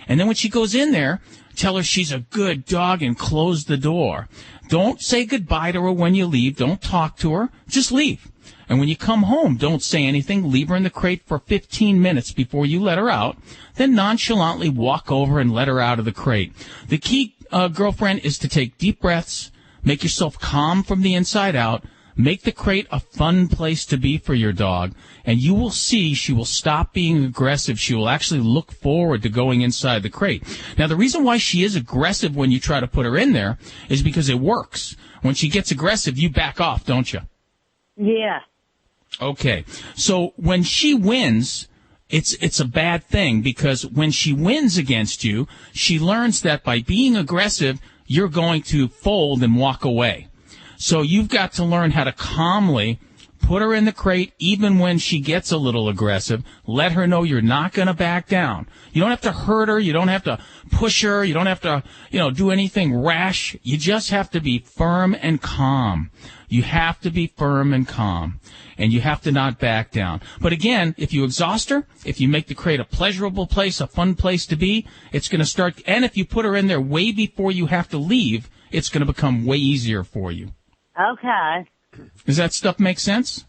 And then when she goes in there, tell her she's a good dog and close the door. Don't say goodbye to her when you leave. Don't talk to her. Just leave. And when you come home, don't say anything. Leave her in the crate for 15 minutes before you let her out. Then nonchalantly walk over and let her out of the crate. The key, girlfriend, is to take deep breaths, make yourself calm from the inside out, make the crate a fun place to be for your dog, and you will see she will stop being aggressive. She will actually look forward to going inside the crate. Now, the reason why she is aggressive when you try to put her in there is because it works. When she gets aggressive, you back off, don't you? Yeah. Okay. So when she wins, it's a bad thing, because when she wins against you, she learns that by being aggressive, you're going to fold and walk away. So you've got to learn how to calmly put her in the crate even when she gets a little aggressive. Let her know you're not going to back down. You don't have to hurt her. You don't have to push her. You don't have to, do anything rash. You just have to be firm and calm. You have to be firm and calm. And you have to not back down. But again, if you exhaust her, if you make the crate a pleasurable place, a fun place to be, it's going to start. And if you put her in there way before you have to leave, it's going to become way easier for you. Okay. Does that stuff make sense?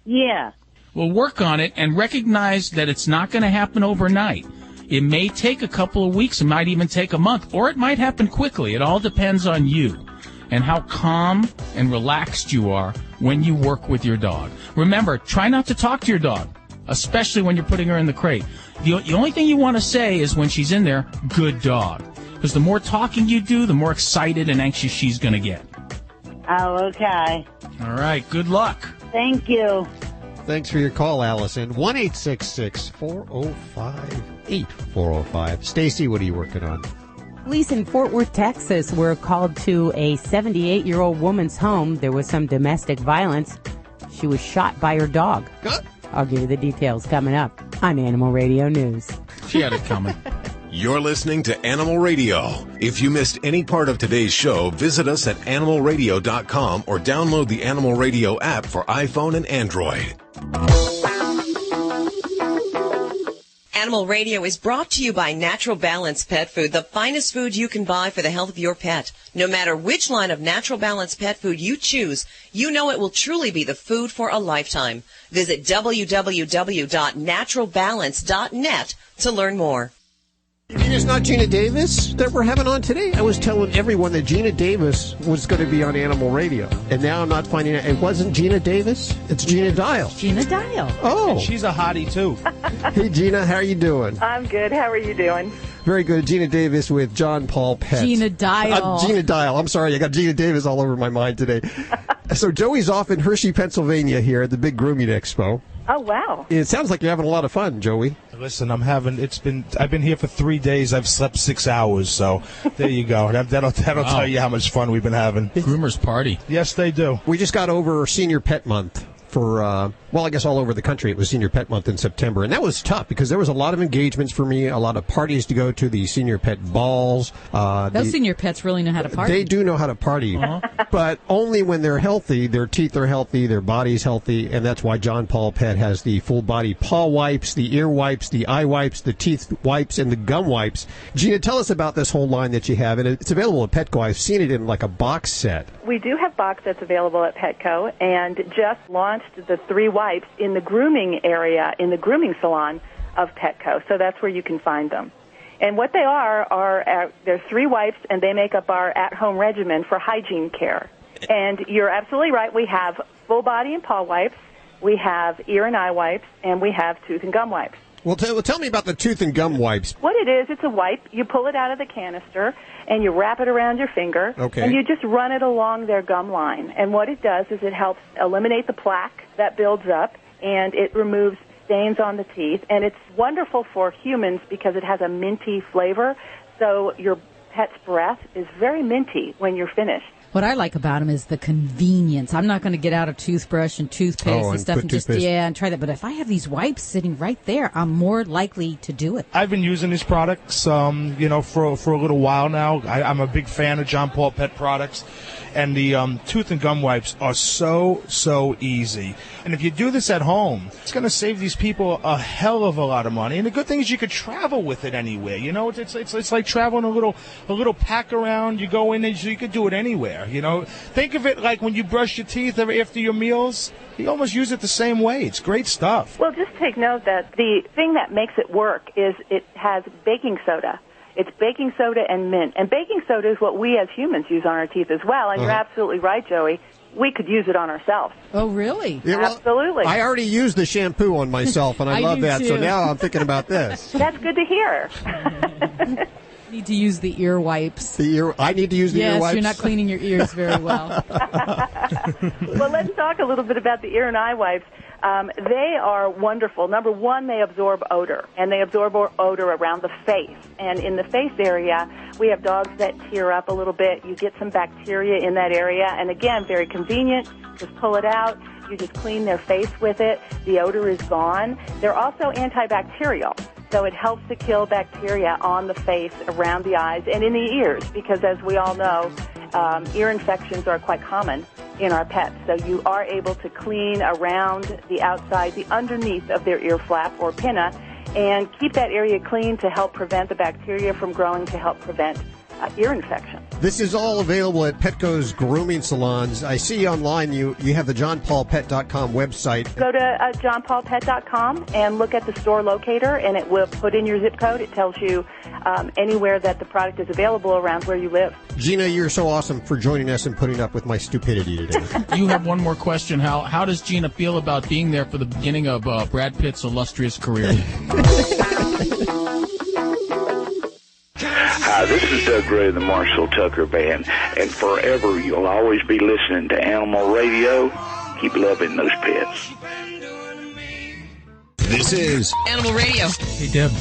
Yeah. Well, work on it and recognize that it's not going to happen overnight. It may take a couple of weeks. It might even take a month. Or it might happen quickly. It all depends on you and how calm and relaxed you are when you work with your dog. Remember, try not to talk to your dog, especially when you're putting her in the crate. The only thing you want to say is when she's in there, good dog. Because the more talking you do, the more excited and anxious she's going to get. Oh, okay. All right, good luck. Thank you. Thanks for your call, Allison. 1-866-405-8405. Stacy, what are you working on? Police in Fort Worth, Texas were called to a 78-year-old woman's home. There was some domestic violence. She was shot by her dog. I'll give you the details coming up on Animal Radio News. She had it coming. You're listening to Animal Radio. If you missed any part of today's show, visit us at animalradio.com or download the Animal Radio app for iPhone and Android. Animal Radio is brought to you by Natural Balance Pet Food, the finest food you can buy for the health of your pet. No matter which line of Natural Balance Pet Food you choose, you know it will truly be the food for a lifetime. Visit www.naturalbalance.net to learn more. You mean it's not Gina Davis that we're having on today? I was telling everyone that Gina Davis was going to be on Animal Radio. And now I'm not finding out. It wasn't Gina Davis. It's Gina Dial. Gina Dial. Oh. And she's a hottie, too. Hey, Gina, how are you doing? I'm good. How are you doing? Very good. Gina Davis with John Paul Pett. Gina Dial. Gina Dial. I'm sorry. I got Gina Davis all over my mind today. So Joey's off in Hershey, Pennsylvania here at the Big Grooming Expo. Oh, wow. It sounds like you're having a lot of fun, Joey. Listen, I've been here for 3 days. I've slept 6 hours, so there you go. That'll tell you how much fun we've been having. Groomers party. Yes, they do. We just got over Senior Pet Month for, I guess all over the country it was Senior Pet Month in September. And that was tough because there was a lot of engagements for me, a lot of parties to go to, the Senior Pet balls. Those senior pets really know how to party. They do know how to party, but only when they're healthy. Their teeth are healthy, their body's healthy, and that's why John Paul Pett has the full body paw wipes, the ear wipes, the eye wipes, the teeth wipes, and the gum wipes. Gina, tell us about this whole line that you have, and it's available at Petco. I've seen it in like a box set. We do have box sets available at Petco, and just launched the 3 wipes in the grooming area, in the grooming salon of Petco. So that's where you can find them. And what they are they're 3 wipes, and they make up our at-home regimen for hygiene care. And you're absolutely right. We have full body and paw wipes, we have ear and eye wipes, and we have tooth and gum wipes. Well, tell me about the tooth and gum wipes. What it is, it's a wipe. You pull it out of the canister, and you wrap it around your finger, and you just run it along their gum line. And what it does is it helps eliminate the plaque that builds up, and it removes stains on the teeth. And it's wonderful for humans because it has a minty flavor, so your pet's breath is very minty when you're finished. What I like about them is the convenience. I'm not going to get out a toothbrush and toothpaste and stuff and just, and try that. But if I have these wipes sitting right there, I'm more likely to do it. I've been using these products, for a little while now. I'm a big fan of John Paul Pet products. And the tooth and gum wipes are so easy. And if you do this at home, it's going to save these people a hell of a lot of money. And the good thing is you could travel with it anywhere. It's like traveling a little pack around. You go in and you could do it anywhere. Think of it like when you brush your teeth after your meals. You almost use it the same way. It's great stuff. Well, just take note that the thing that makes it work is it has baking soda. It's baking soda and mint. And baking soda is what we as humans use on our teeth as well. And you're absolutely right, Joey. We could use it on ourselves. Oh, really? Yeah, well, absolutely. I already used the shampoo on myself, and I love that. Too. So now I'm thinking about this. That's good to hear. Need to use the ear wipes. I need to use the ear wipes? Yes, you're not cleaning your ears very well. Well, let's talk a little bit about the ear and eye wipes. They are wonderful. Number one, they absorb odor, and they absorb odor around the face. And in the face area, we have dogs that tear up a little bit. You get some bacteria in that area, and again, very convenient. Just pull it out. You just clean their face with it. The odor is gone. They're also antibacterial. So it helps to kill bacteria on the face, around the eyes, and in the ears, because as we all know, ear infections are quite common in our pets. So you are able to clean around the outside, the underneath of their ear flap or pinna, and keep that area clean to help prevent the bacteria from growing, to help prevent ear infection. This is all available at Petco's grooming salons. I see online you have the johnpaulpet.com website. Go to johnpaulpet.com and look at the store locator, and it will put in your zip code. It tells you anywhere that the product is available around where you live. Gina, you're so awesome for joining us and putting up with my stupidity today. You have one more question. How does Gina feel about being there for the beginning of Brad Pitt's illustrious career? Hi, this is Doug Gray of the Marshall Tucker Band, and forever you'll always be listening to Animal Radio. Keep loving those pets. This is Animal Radio. Hey, Deb,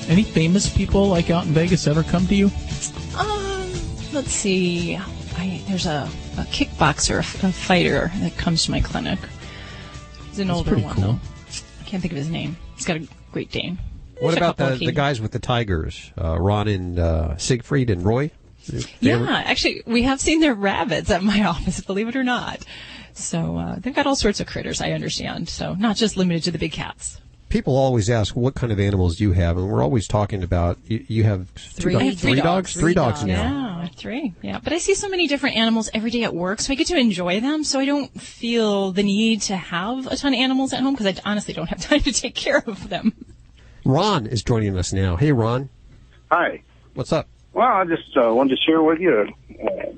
any famous people like out in Vegas ever come to you? Let's see. There's a kickboxer, a fighter that comes to my clinic. He's an older one, cool. though. I can't think of his name. He's got a Great Dane. What about the guys with the tigers, Ron and Siegfried and Roy? Actually, we have seen their rabbits at my office, believe it or not. So they've got all sorts of critters, I understand. So not just limited to the big cats. People always ask what kind of animals you have, and we're always talking about you have three dogs? Three dogs now. Yeah, 3. Yeah, but I see so many different animals every day at work, so I get to enjoy them. So I don't feel the need to have a ton of animals at home because I honestly don't have time to take care of them. Ron is joining us now. Hey, Ron. Hi. What's up? Well, I just wanted to share with you a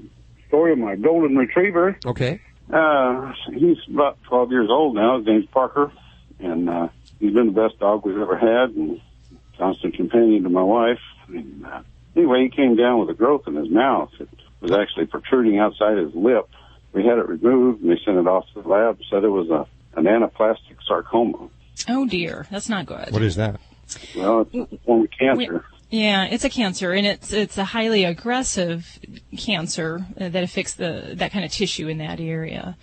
story of my golden retriever. Okay. He's about 12 years old now. His name's Parker, and he's been the best dog we've ever had, and constant companion to my wife. And anyway, he came down with a growth in his mouth. It was actually protruding outside his lip. We had it removed, and they sent it off to the lab. Said it was an anaplastic sarcoma. Oh, dear. That's not good. What is that? Well, it's a form of cancer. Yeah, it's a cancer, and it's a highly aggressive cancer that affects that kind of tissue in that area.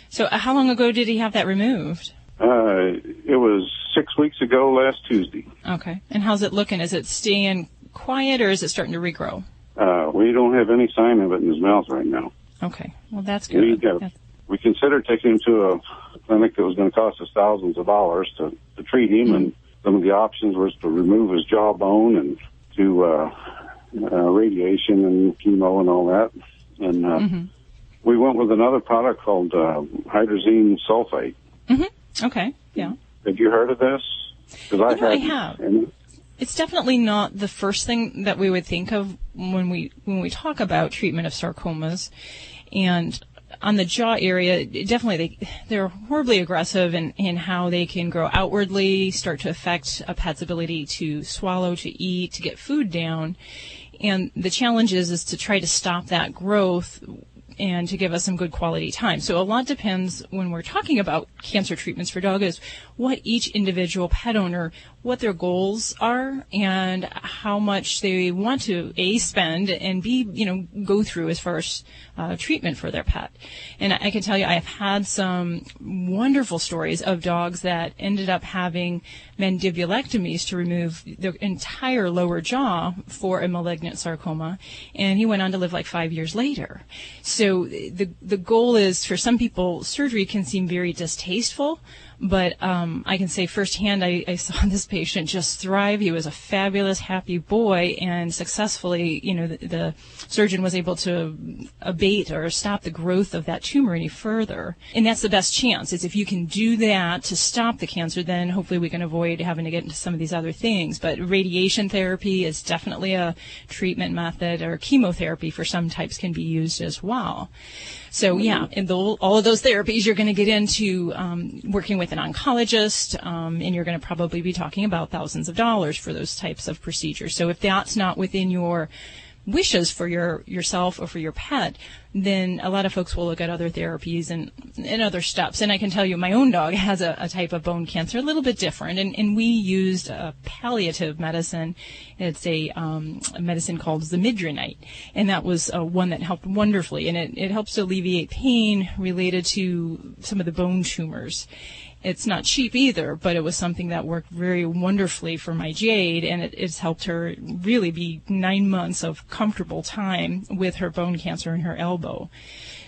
So how long ago did he have that removed? It was 6 weeks ago, last Tuesday. Okay. And how's it looking? Is it staying quiet, or is it starting to regrow? We don't have any sign of it in his mouth right now. Okay. Well, that's good. We considered taking him to a clinic that was going to cost us thousands of dollars to treat him, and some of the options was to remove his jawbone and do radiation and chemo and all that. And we went with another product called hydrazine sulfate. Okay, yeah. Have you heard of this? I have. It's definitely not the first thing that we would think of when we talk about treatment of sarcomas. And on the jaw area, definitely they're horribly aggressive in how they can grow outwardly, start to affect a pet's ability to swallow, to eat, to get food down. And the challenge is to try to stop that growth and to give us some good quality time. So a lot depends when we're talking about cancer treatments for dogs is what each individual pet owner, what their goals are and how much they want to A, spend and B, go through as far as treatment for their pet. And I can tell you I have had some wonderful stories of dogs that ended up having mandibulectomies to remove their entire lower jaw for a malignant sarcoma, and he went on to live like 5 years later. So the goal is, for some people, surgery can seem very distasteful, but I can say firsthand, I saw this patient just thrive. He was a fabulous, happy boy, and successfully, the surgeon was able to abate or stop the growth of that tumor any further. And that's the best chance, is if you can do that to stop the cancer, then hopefully we can avoid having to get into some of these other things. But radiation therapy is definitely a treatment method, or chemotherapy for some types can be used as well. So yeah, in all of those therapies, you're going to get into working with an oncologist, and you're going to probably be talking about thousands of dollars for those types of procedures. So if that's not within your wishes for yourself or for your pet, then a lot of folks will look at other therapies and other steps. And I can tell you, my own dog has a type of bone cancer, a little bit different, and we used a palliative medicine. It's a medicine called zamidronate, and that was one that helped wonderfully, and it helps to alleviate pain related to some of the bone tumors. It's not cheap either, but it was something that worked very wonderfully for my Jade, and it's helped her really be 9 months of comfortable time with her bone cancer in her elbow.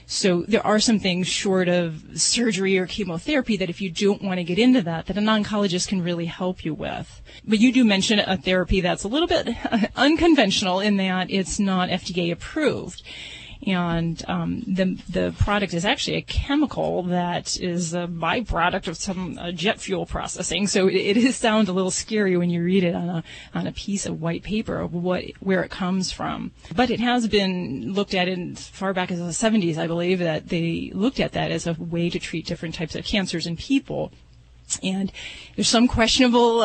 So there are some things short of surgery or chemotherapy that if you don't want to get into that an oncologist can really help you with. But you do mention a therapy that's a little bit unconventional in that it's not FDA approved. And the product is actually a chemical that is a byproduct of some jet fuel processing. So it does sound a little scary when you read it on a piece of white paper of where it comes from. But it has been looked at in as far back as the 70s, I believe, that they looked at that as a way to treat different types of cancers in people. And there's some questionable,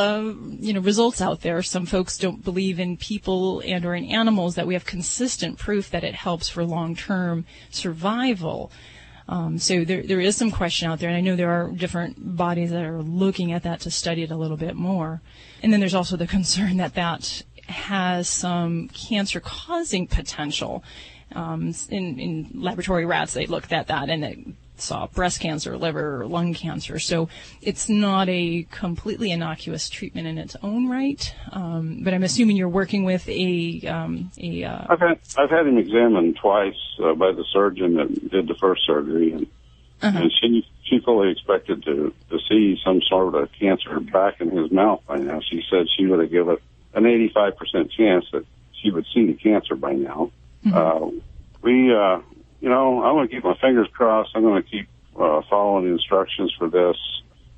results out there. Some folks don't believe in people and or in animals that we have consistent proof that it helps for long-term survival. So there is some question out there, and I know there are different bodies that are looking at that to study it a little bit more. And then there's also the concern that has some cancer-causing potential. In laboratory rats, they looked at that, and it saw breast cancer, liver, lung cancer. So it's not a completely innocuous treatment in its own right. But I'm assuming you're working with I've had him examined twice by the surgeon that did the first surgery, and she fully expected to see some sort of cancer back in his mouth by now. She said she would have given it an 85% chance that she would see the cancer by now. I'm going to keep my fingers crossed. I'm going to keep following the instructions for this.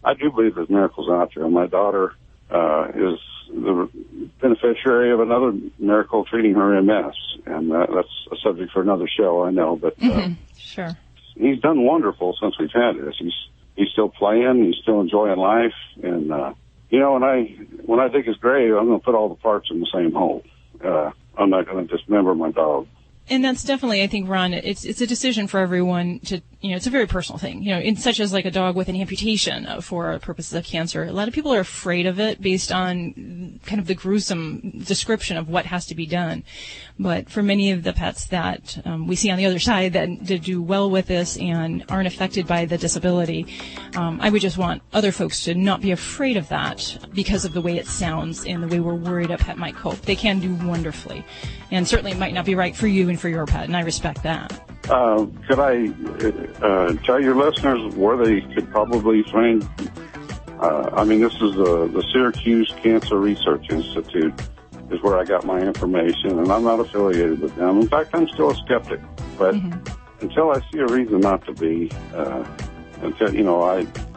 I do believe there's miracles out there. My daughter is the beneficiary of another miracle treating her MS, and that's a subject for another show, I know. But sure, he's done wonderful since we've had this. He's still playing. He's still enjoying life. And, when I dig his grave, I'm going to put all the parts in the same hole. I'm not going to dismember my dog. And that's definitely, I think, Ron, it's a decision for everyone to, it's a very personal thing, in such as like a dog with an amputation for purposes of cancer. A lot of people are afraid of it based on kind of the gruesome description of what has to be done. But for many of the pets that we see on the other side that do well with this and aren't affected by the disability, I would just want other folks to not be afraid of that because of the way it sounds and the way we're worried a pet might cope. They can do wonderfully. And certainly it might not be right for you and for your pet, and I respect that. Could I tell your listeners where they could probably find, this is the Syracuse Cancer Research Institute is where I got my information, and I'm not affiliated with them. In fact, I'm still a skeptic, but until I see a reason not to be, I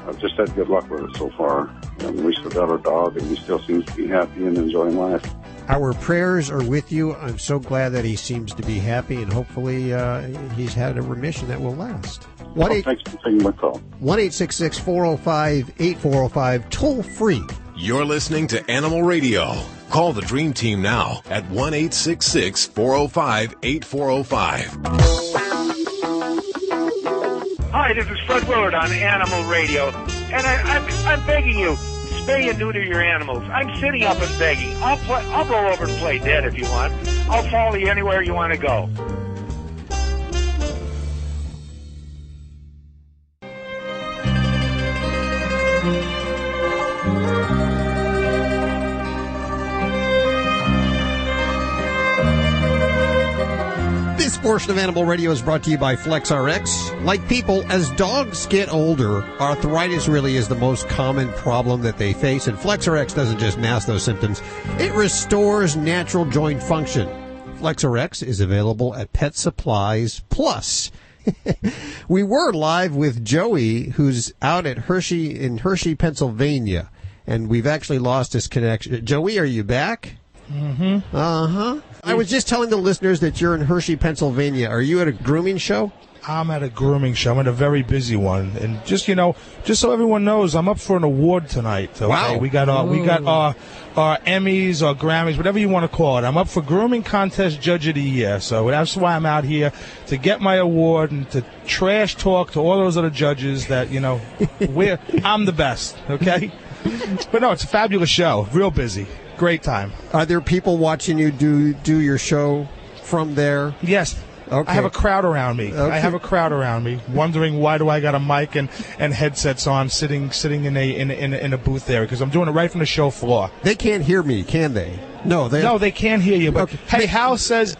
I've just had good luck with it so far. And we still got our dog, and he still seems to be happy and enjoying life. Our prayers are with you. I'm so glad that he seems to be happy, and hopefully he's had a remission that will last. Thanks for taking my call. 1-866-405-8405, toll free. You're listening to Animal Radio. Call the Dream Team now at 1-866-405-8405. Hi, this is Fred Willard on Animal Radio, and I'm begging you, spay and neuter your animals. I'm sitting up and begging. I'll go over and play dead if you want. I'll follow you anywhere you want to go. This portion of Animal Radio is brought to you by FlexRx. Like people, as dogs get older, arthritis really is the most common problem that they face, and FlexRx doesn't just mask those symptoms, it restores natural joint function. FlexRx is available at Pet Supplies Plus. We were live with Joey, who's out at Hershey, Pennsylvania, and we've actually lost his connection. Joey, are you back? Mm-hmm. Uh-huh. I was just telling the listeners that you're in Hershey, Pennsylvania. Are you at a grooming show? I'm at a grooming show. I'm at a very busy one, and just so everyone knows, I'm up for an award tonight. Okay? Wow! We got our Emmys or Grammys, whatever you want to call it. I'm up for Grooming Contest Judge of the Year, so that's why I'm out here, to get my award and to trash talk to all those other judges that I'm the best. Okay, but no, it's a fabulous show. Real busy. Great time. Are there people watching you do your show from there? Yes. Okay. I have a crowd around me. Okay. I have a crowd around me, wondering why do I got a mic and headsets on, sitting in a booth there, because I'm doing it right from the show floor. They can't hear me, can they? No, they can't hear you. But okay. Hey, Hal says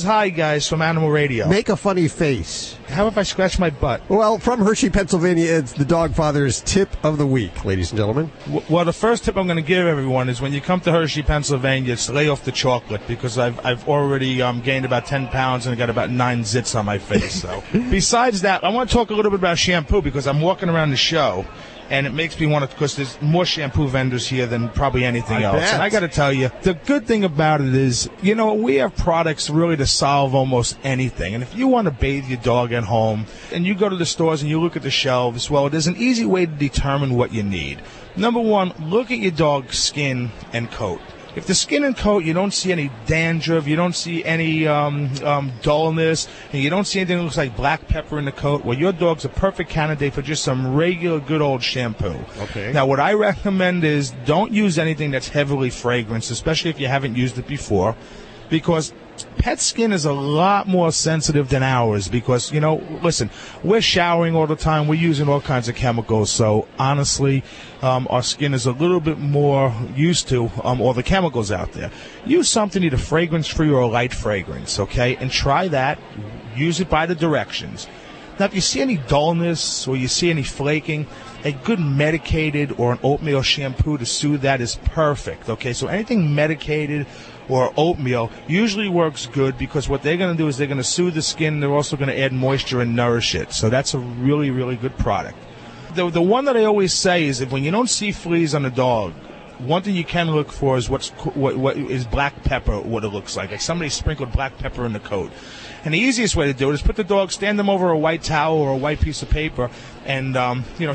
hi, guys, from Animal Radio. Make a funny face. How if I scratch my butt? Well, from Hershey, Pennsylvania, it's the Dog Father's Tip of the Week, ladies and gentlemen. Well, the first tip I'm going to give everyone is when you come to Hershey, Pennsylvania, it's lay off the chocolate, because I've already gained about 10 pounds and I got about 9 zits on my face. So, besides that, I want to talk a little bit about shampoo, because I'm walking around the show. And it makes me want to, because there's more shampoo vendors here than probably anything else. Bet. And I got to tell you, the good thing about it is, we have products really to solve almost anything. And if you want to bathe your dog at home, and you go to the stores and you look at the shelves, well, there's an easy way to determine what you need. Number one, look at your dog's skin and coat. If the skin and coat, you don't see any dandruff, you don't see any dullness, and you don't see anything that looks like black pepper in the coat, well, your dog's a perfect candidate for just some regular good old shampoo. Okay. Now, what I recommend is don't use anything that's heavily fragranced, especially if you haven't used it before, because pet skin is a lot more sensitive than ours, because, listen, we're showering all the time. We're using all kinds of chemicals. So, honestly, our skin is a little bit more used to all the chemicals out there. Use something either fragrance-free or a light fragrance, okay? And try that. Use it by the directions. Now, if you see any dullness or you see any flaking, a good medicated or an oatmeal shampoo to soothe that is perfect, okay? So anything medicated or oatmeal usually works good, because what they're going to do is they're going to soothe the skin. They're also going to add moisture and nourish it. So that's a really, really good product. The one that I always say is, if when you don't see fleas on a dog, one thing you can look for is what is black pepper, what it looks like somebody sprinkled black pepper in the coat. And the easiest way to do it is put the dog, stand them over a white towel or a white piece of paper, and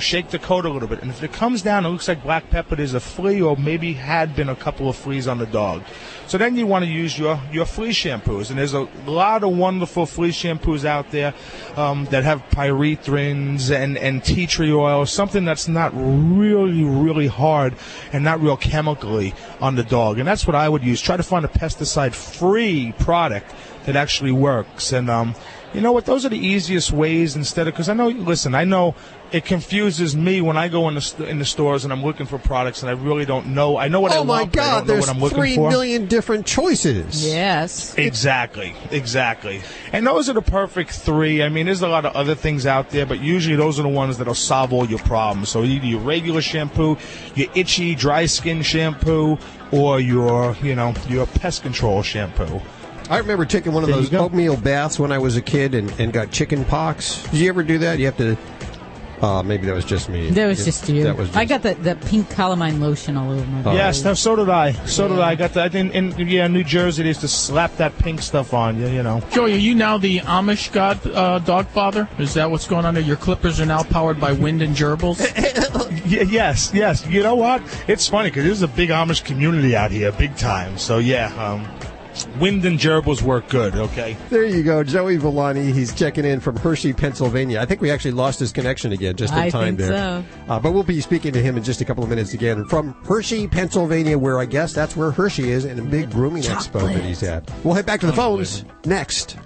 shake the coat a little bit. And if it comes down and it looks like black pepper, there's a flea, or maybe had been a couple of fleas on the dog. So then you want to use your flea shampoos. And there's a lot of wonderful flea shampoos out there that have pyrethrins and tea tree oil, something that's not really, really hard and not real chemically on the dog. And that's what I would use. Try to find a pesticide-free product that actually works. And you know what? Those are the easiest ways, instead of, because I know it confuses me when I go in the stores and I'm looking for products and I really don't know. I know what I want, oh my God, but I don't know what I'm looking for. There's 3 million different choices. Yes. Exactly. And those are the perfect 3. I mean, there's a lot of other things out there, but usually those are the ones that'll solve all your problems. So either your regular shampoo, your itchy, dry skin shampoo, or your pest control shampoo. I remember taking one of those oatmeal baths when I was a kid and got chicken pox. Did you ever do that? You have to Maybe that was just me. That was just you. That was just... I got the pink calamine lotion all over my body. Yes, so did I. I got that in New Jersey. They used to slap that pink stuff on you, Joey, are you now the Amish dog father? Is that what's going on there? Your clippers are now powered by wind and gerbils? Yes. You know what? It's funny because there's a big Amish community out here, big time. So, wind and gerbils work good, okay? There you go, Joey Villani. He's checking in from Hershey, Pennsylvania. I think we actually lost his connection again just in time there. I think so. But we'll be speaking to him in just a couple of minutes again from Hershey, Pennsylvania, where I guess that's where Hershey is, and a big grooming expo that he's at. We'll head back to the phones next.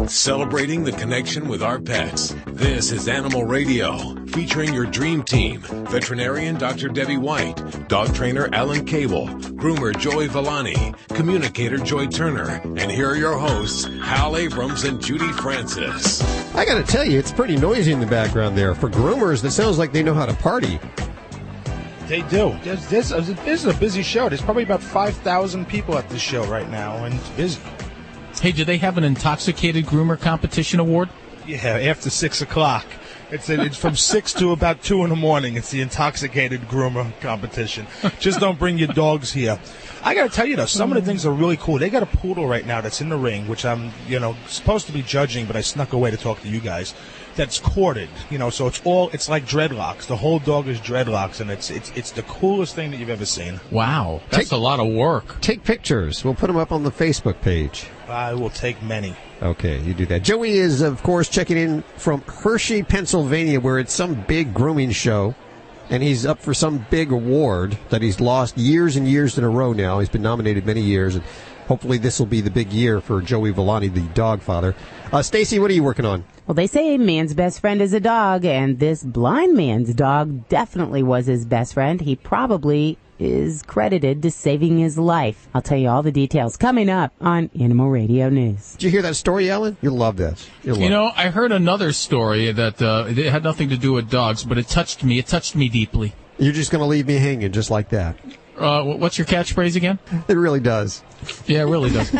Celebrating the connection with our pets. This is Animal Radio, featuring your dream team. Veterinarian Dr. Debbie White, dog trainer Alan Cable, groomer Joey Villani, communicator Joy Turner, and here are your hosts, Hal Abrams and Judy Francis. I got to tell you, it's pretty noisy in the background there. For groomers, that sounds like they know how to party. They do. This is a busy show. There's probably about 5,000 people at this show right now, and it's busy. Hey, do they have an intoxicated groomer competition award? Yeah, after 6 o'clock. It's from 6 to about 2 in the morning. It's the intoxicated groomer competition. Just don't bring your dogs here. I got to tell you, though, some of the things are really cool. They got a poodle right now that's in the ring, which I'm, supposed to be judging, but I snuck away to talk to you guys. That's corded, so it's like dreadlocks. The whole dog is dreadlocks, and it's the coolest thing that you've ever seen. Wow, that's a lot of work. Take pictures. We'll put them up on the Facebook page. I will take many. Okay, you do that. Joey is, of course, checking in from Hershey, Pennsylvania, where it's some big grooming show, and he's up for some big award that he's lost years and years in a row now. He's been nominated many years, and hopefully this will be the big year for Joey Villani, the dog father. Stacy, what are you working on? Well, they say a man's best friend is a dog, and this blind man's dog definitely was his best friend. He probably is credited to saving his life. I'll tell you all the details coming up on Animal Radio News. Did you hear that story, Alan? You'll love this. I heard another story that it had nothing to do with dogs, but it touched me. It touched me deeply. You're just going to leave me hanging just like that. What's your catchphrase again? It really does. Yeah, it really does.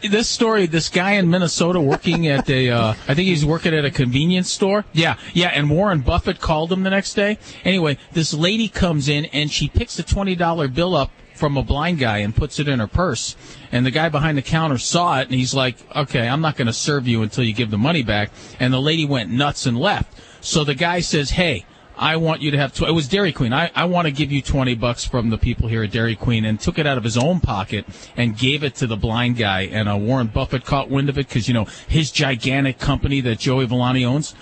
This story, this guy in Minnesota working at I think he's working at a convenience store. Yeah, and Warren Buffett called him the next day. Anyway, this lady comes in and she picks a $20 bill up from a blind guy and puts it in her purse. And the guy behind the counter saw it and he's like, okay, I'm not going to serve you until you give the money back. And the lady went nuts and left. So the guy says, hey, I want you to have it was Dairy Queen. I want to give you $20 from the people here at Dairy Queen, and took it out of his own pocket and gave it to the blind guy. And Warren Buffett caught wind of it because, his gigantic company that Joey Villani owns,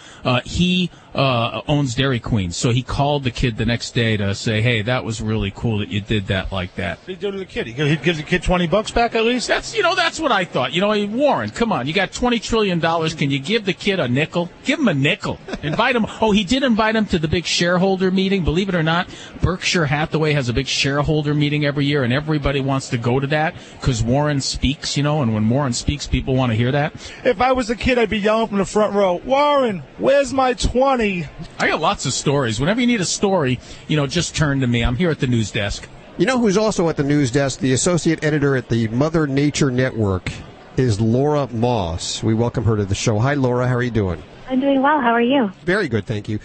he owns Dairy Queen. So he called the kid the next day to say, hey, that was really cool that you did that like that. What did he do to the kid? He gives the kid $20 back at least? That's what I thought. Warren, come on. You got $20 trillion. Can you give the kid a nickel? Give him a nickel. Invite him. Oh, he did invite him to the big shareholder meeting. Believe it or not, Berkshire Hathaway has a big shareholder meeting every year, and everybody wants to go to that because Warren speaks, and when Warren speaks, people want to hear that. If I was a kid, I'd be yelling from the front row, Warren, where's my 20? I got lots of stories. Whenever you need a story, just turn to me. I'm here at the news desk. You know who's also at the news desk? The associate editor at the Mother Nature Network is Laura Moss. We welcome her to the show. Hi, Laura. How are you doing? I'm doing well. How are you? Very good, thank you.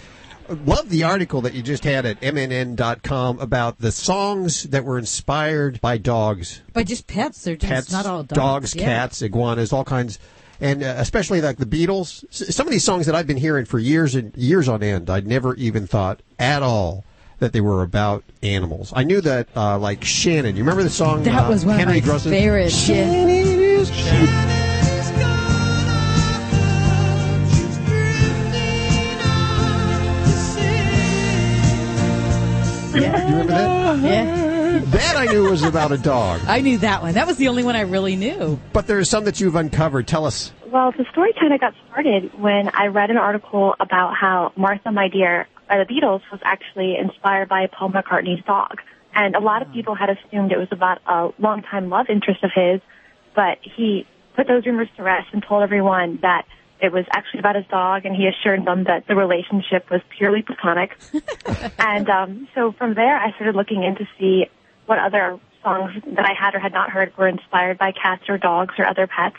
Love the article that you just had at MNN.com about the songs that were inspired by dogs. By just pets. They're just pets, not all dogs. Dogs, cats, iguanas, all kinds. And especially like the Beatles. Some of these songs that I've been hearing for years and years on end, I'd never even thought at all that they were about animals. I knew that, like Shannon. You remember the song? That was one Henry of my Grusson? favorites. Shannon is You remember that? Yeah. That I knew was about a dog. I knew that one. That was the only one I really knew. But there are some that you've uncovered. Tell us. Well, the story kind of got started when I read an article about how Martha, My Dear by the Beatles was actually inspired by Paul McCartney's dog. And a lot of people had assumed it was about a longtime love interest of his, but he put those rumors to rest and told everyone that it was actually about his dog, and he assured them that the relationship was purely platonic. And so from there, I started looking in to see what other songs that I had or had not heard were inspired by cats or dogs or other pets.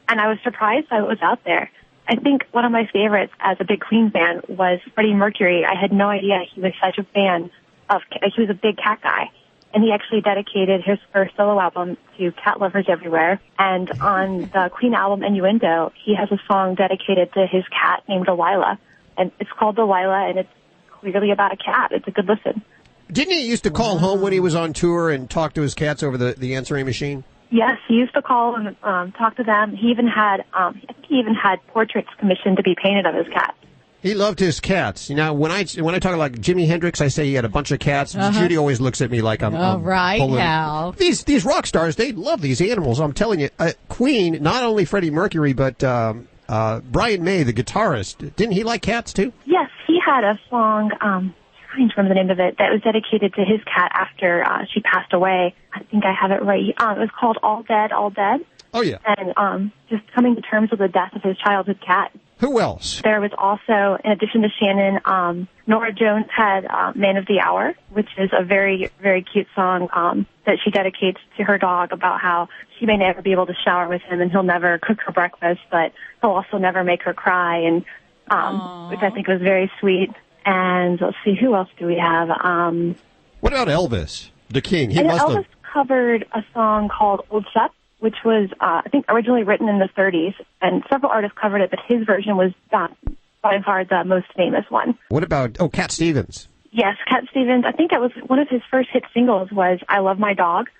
and I was surprised that it was out there. I think one of my favorites as a big Queen fan was Freddie Mercury. I had no idea he was such a fan of, he was a big cat guy. And he actually dedicated his first solo album to cat lovers everywhere. And on the Queen album Innuendo, he has a song dedicated to his cat named Delilah. And it's called Delilah, and it's clearly about a cat. It's a good listen. Didn't he used to call home when he was on tour and talk to his cats over the answering machine? Yes, he used to call and talk to them. He even had, I think he even had portraits commissioned to be painted of his cat. He loved his cats. You know, when I talk like Jimi Hendrix, I say he had a bunch of cats. Judy always looks at me like I'm right, pulling. Hal. These rock stars, they love these animals. I'm telling you, Queen, not only Freddie Mercury, but Brian May, the guitarist, didn't he like cats too? Yes, he had a song. I'm trying to remember the name of it, that was dedicated to his cat after she passed away. I think I have it right. It was called All Dead, All Dead. Oh, yeah. And just coming to terms with the death of his childhood cat. Who else? There was also, in addition to Shannon, Norah Jones had Man of the Hour, which is a very, very cute song that she dedicates to her dog about how she may never be able to shower with him and he'll never cook her breakfast, but he'll also never make her cry, and which I think was very sweet. And let's see, who else do we have? What about Elvis, the king? Elvis covered a song called Old Shep, which was, I think, originally written in the 30s, and several artists covered it, but his version was by far the most famous one. What about, Cat Stevens? Yes, Cat Stevens. I think it was one of his first hit singles was I Love My Dog,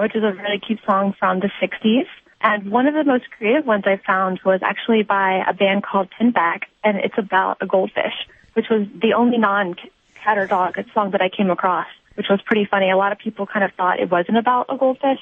which is a really cute song from the 60s. And one of the most creative ones I found was actually by a band called Pinback, and it's about a goldfish, which was the only non-cat or dog song that I came across, which was pretty funny. A lot of people kind of thought it wasn't about a goldfish,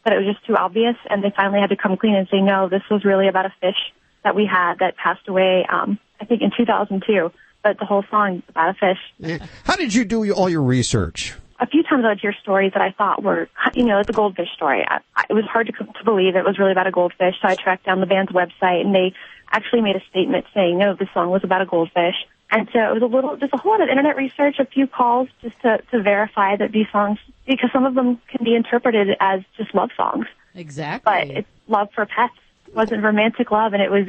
but it was just too obvious, and they finally had to come clean and say, no, this was really about a fish that we had that passed away, I think in 2002, but the whole song is about a fish. Yeah. How did you do all your research? A few times I would hear stories that I thought were, the goldfish story. It was hard to believe it was really about a goldfish, so I tracked down the band's website, and they actually made a statement saying, no, this song was about a goldfish. And so it was just a whole lot of internet research, a few calls just to verify that these songs, because some of them can be interpreted as just love songs. Exactly. But it's love for pets. It wasn't romantic love, and it was,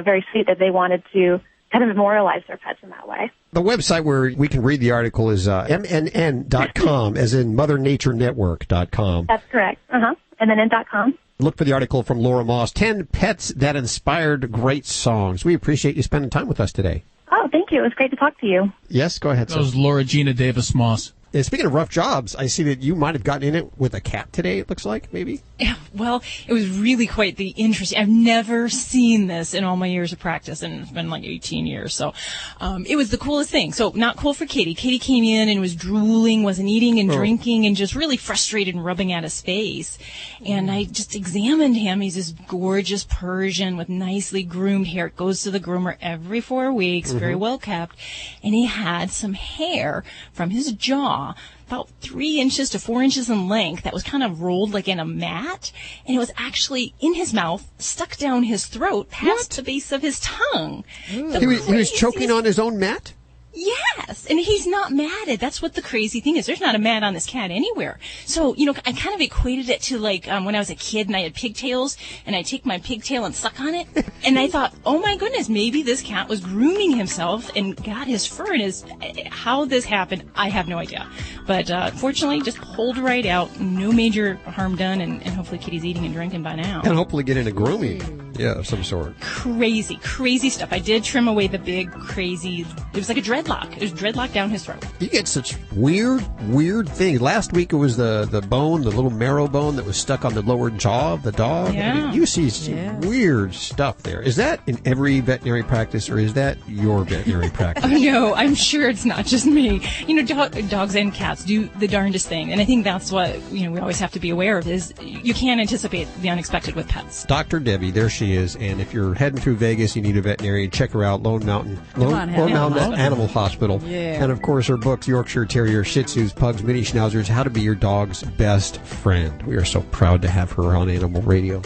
very sweet that they wanted to kind of memorialize their pets in that way. The website where we can read the article is mnn.com, as in mothernaturenetwork.com. That's correct. mnn.com. Look for the article from Laura Moss, 10 Pets That Inspired Great Songs. We appreciate you spending time with us today. Oh, thank you. It was great to talk to you. Yes, go ahead, sir. That was Laura Gina Davis Moss. And speaking of rough jobs, I see that you might have gotten in it with a cat today, it looks like, maybe? Yeah, well, it was really quite the interesting. I've never seen this in all my years of practice, and it's been like 18 years. So it was the coolest thing. So not cool for Katie. Katie came in and was drooling, wasn't eating and drinking, and just really frustrated and rubbing at his face. And I just examined him. He's this gorgeous Persian with nicely groomed hair. It goes to the groomer every 4 weeks, very well kept. And he had some hair from his jaw, about 3 inches to 4 inches in length, that was kind of rolled like in a mat, and it was actually in his mouth, stuck down his throat, past the base of his tongue. He was choking on his own mat? Yes, and he's not matted. That's what the crazy thing is. There's not a mat on this cat anywhere. So, I kind of equated it to like when I was a kid and I had pigtails, and I take my pigtail and suck on it. And I thought, oh my goodness, maybe this cat was grooming himself and got his fur in his... How this happened, I have no idea. But fortunately, just pulled right out. No major harm done, and hopefully Kitty's eating and drinking by now. And hopefully get into grooming. Yeah, of some sort. Crazy stuff. I did trim away the big, crazy... It was like a dreadlock. It was dreadlock down his throat. You get such weird things. Last week it was the bone, the little marrow bone that was stuck on the lower jaw of the dog. Yeah. I mean, you see some weird stuff there. Is that in every veterinary practice, or is that your veterinary practice? Oh, no, I'm sure it's not just me. Dogs and cats do the darndest thing. And I think that's what, we always have to be aware of, is you can't anticipate the unexpected with pets. Dr. Debbie, there she is. And if you're heading through Vegas, you need a veterinarian, check her out, Lone Mountain Animal Hospital. Yeah. And of course her books, Yorkshire Terrier, Shih Tzus, Pugs, Mini Schnauzers, How to Be Your Dog's Best Friend. We are so proud to have her on Animal Radio.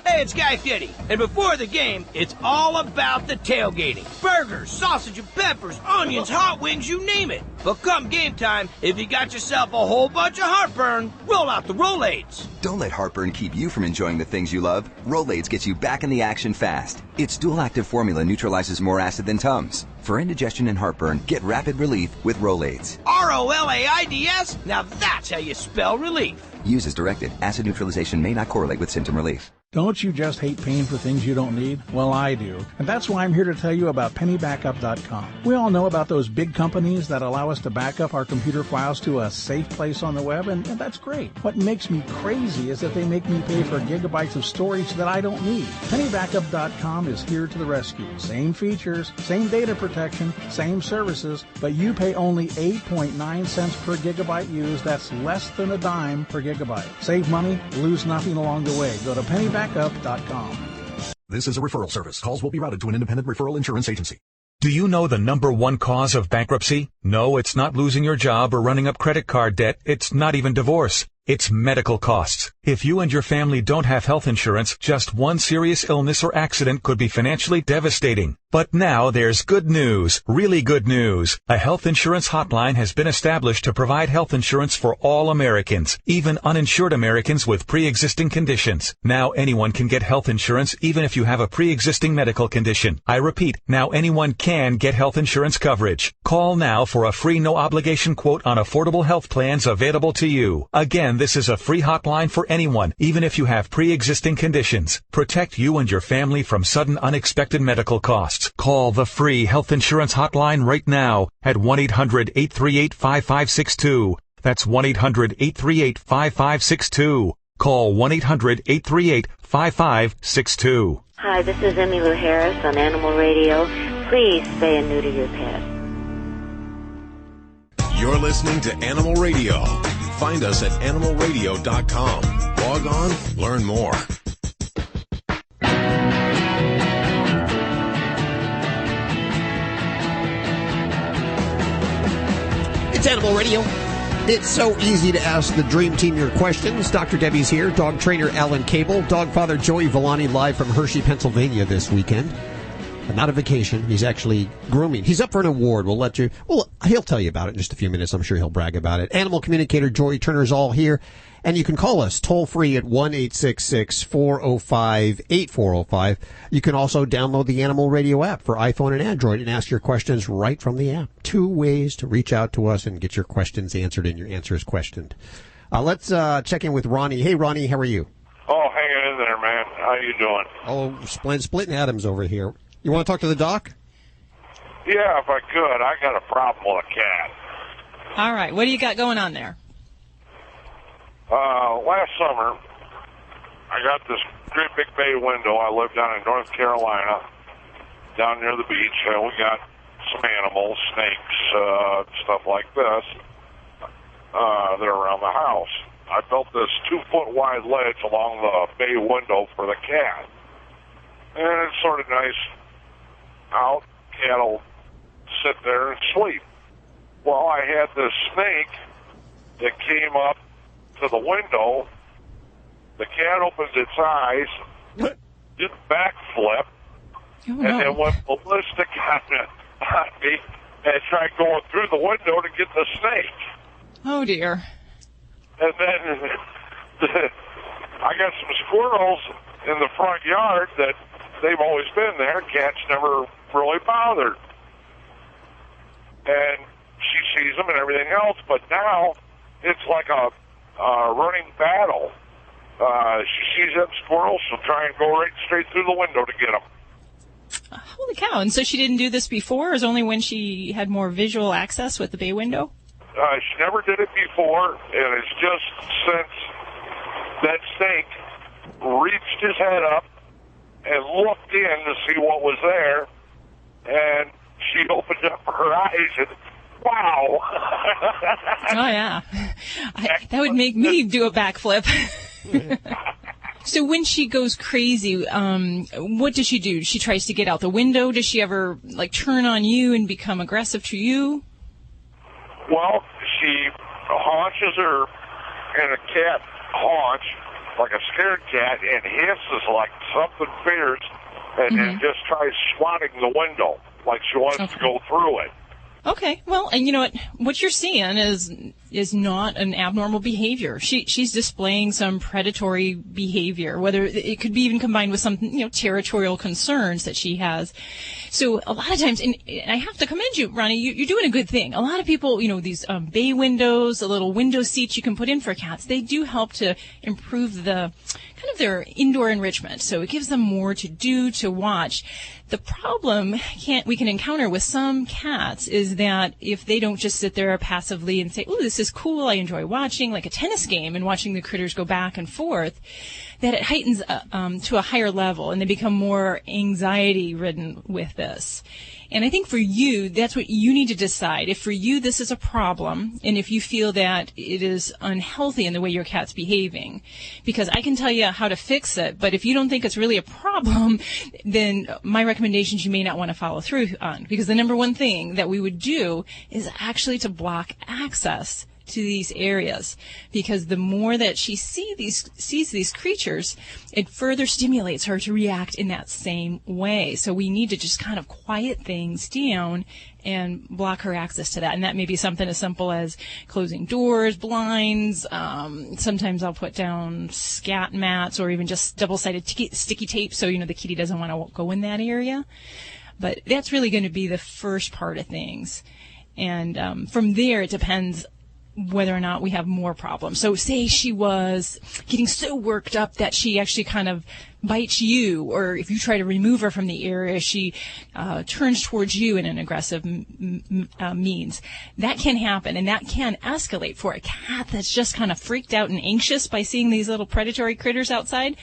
Hey, Hey, it's Guy Fieri, and before the game, it's all about the tailgating. Burgers, sausage and peppers, onions, hot wings, you name it. But come game time, if you got yourself a whole bunch of heartburn, roll out the Rolaids. Don't let heartburn keep you from enjoying the things you love. Rolaids gets you back in the action fast. Its dual-active formula neutralizes more acid than Tums. For indigestion and heartburn, get rapid relief with Rolaids. Rolaids? Now that's how you spell relief. Use as directed. Acid neutralization may not correlate with symptom relief. Don't you just hate paying for things you don't need? Well, I do. And that's why I'm here to tell you about PennyBackup.com. We all know about those big companies that allow us to back up our computer files to a safe place on the web, and that's great. What makes me crazy is that they make me pay for gigabytes of storage that I don't need. PennyBackup.com is here to the rescue. Same features, same data protection, same services, but you pay only 8.9 cents per gigabyte used. That's less than a dime per gigabyte. Save money, lose nothing along the way. Go to PennyBackup.com. This is a referral service. Calls will be routed to an independent referral insurance agency. Do you know the number one cause of bankruptcy? No, it's not losing your job or running up credit card debt. It's not even divorce. It's medical costs. If you and your family don't have health insurance, just one serious illness or accident could be financially devastating. But now there's good news, really good news. A health insurance hotline has been established to provide health insurance for all Americans, even uninsured Americans with pre-existing conditions. Now anyone can get health insurance even if you have a pre-existing medical condition. I repeat, now anyone can get health insurance coverage. Call now for a free no-obligation quote on affordable health plans available to you. Again, this is a free hotline for anyone, even if you have pre-existing conditions. Protect you and your family from sudden unexpected medical costs. Call the free health insurance hotline right now at 1-800-838-5562. That's 1-800-838-5562. Call 1-800-838-5562. Hi, this is Emmylou Harris on Animal Radio. Please spay and neuter your pet. You're listening to Animal Radio. Find us at animalradio.com. Log on, learn more. It's Animal Radio. It's so easy to ask the Dream Team your questions. Dr. Debbie's here. Dog trainer Alan Cable. Dog father Joey Villani live from Hershey, Pennsylvania this weekend. Not a vacation. He's actually grooming. He's up for an award. He'll tell you about it in just a few minutes. I'm sure he'll brag about it. Animal communicator Joey Turner's all here. And you can call us toll free at 1-866-405-8405. You can also download the Animal Radio app for iPhone and Android and ask your questions right from the app. 2 ways to reach out to us and get your questions answered and your answers questioned. Let's check in with Ronnie. Hey, Ronnie, how are you? Oh, hanging in there, man. How you doing? Oh, splitting atoms over here. You want to talk to the doc? Yeah, if I could. I got a problem with a cat. All right. What do you got going on there? Last summer, I got this great big bay window. I live down in North Carolina, down near the beach, and we got some animals, snakes, stuff like this, that are around the house. I built this 2-foot wide ledge along the bay window for the cat. And it's sort of nice out. Cat will sit there and sleep. Well, I had this snake that came up to the window. The cat opens its eyes, did a backflip, and then went ballistic on me and tried going through the window to get the snake. Oh, dear. And then I got some squirrels in the front yard that they've always been there. Cats never really bothered. And she sees them and everything else, but now it's like a running battle. She sees them squirrels, she'll try and go right straight through the window to get them. Holy cow. And so she didn't do this before, or is it only when she had more visual access with the bay window? She never did it before, and it's just since that snake reached his head up and looked in to see what was there, and she opened up her eyes and, wow. Oh, yeah. That would make me do a backflip. So when she goes crazy, what does she do? She tries to get out the window. Does she ever, turn on you and become aggressive to you? Well, she haunches her in a cat haunch, like a scared cat and hisses like something fierce and then just tries swatting the window like she wants to go through it. Okay, well, and you know what you're seeing is not an abnormal behavior. She's displaying some predatory behavior, whether it could be even combined with some, territorial concerns that she has. So a lot of times, and I have to commend you, Ronnie, you're doing a good thing. A lot of people, these bay windows, the little window seats you can put in for cats, they do help to improve the kind of their indoor enrichment. So it gives them more to do, to watch. The problem we can encounter with some cats is that if they don't just sit there passively and say, "Oh, this is cool, I enjoy watching," like a tennis game and watching the critters go back and forth, that it heightens to a higher level and they become more anxiety-ridden with this. And I think for you, that's what you need to decide. If for you this is a problem, and if you feel that it is unhealthy in the way your cat's behaving, because I can tell you how to fix it, but if you don't think it's really a problem, then my recommendations you may not want to follow through on. Because the number one thing that we would do is actually to block access to these areas, because the more that she sees these creatures, it further stimulates her to react in that same way. So we need to just kind of quiet things down and block her access to that. And that may be something as simple as closing doors, blinds. Sometimes I'll put down scat mats or even just double-sided sticky tape so the kitty doesn't want to go in that area. But that's really going to be the first part of things. And from there, it depends whether or not we have more problems. So say she was getting so worked up that she actually kind of bites you, or if you try to remove her from the area, she turns towards you in an aggressive means. That can happen, and that can escalate for a cat that's just kind of freaked out and anxious by seeing these little predatory critters outside.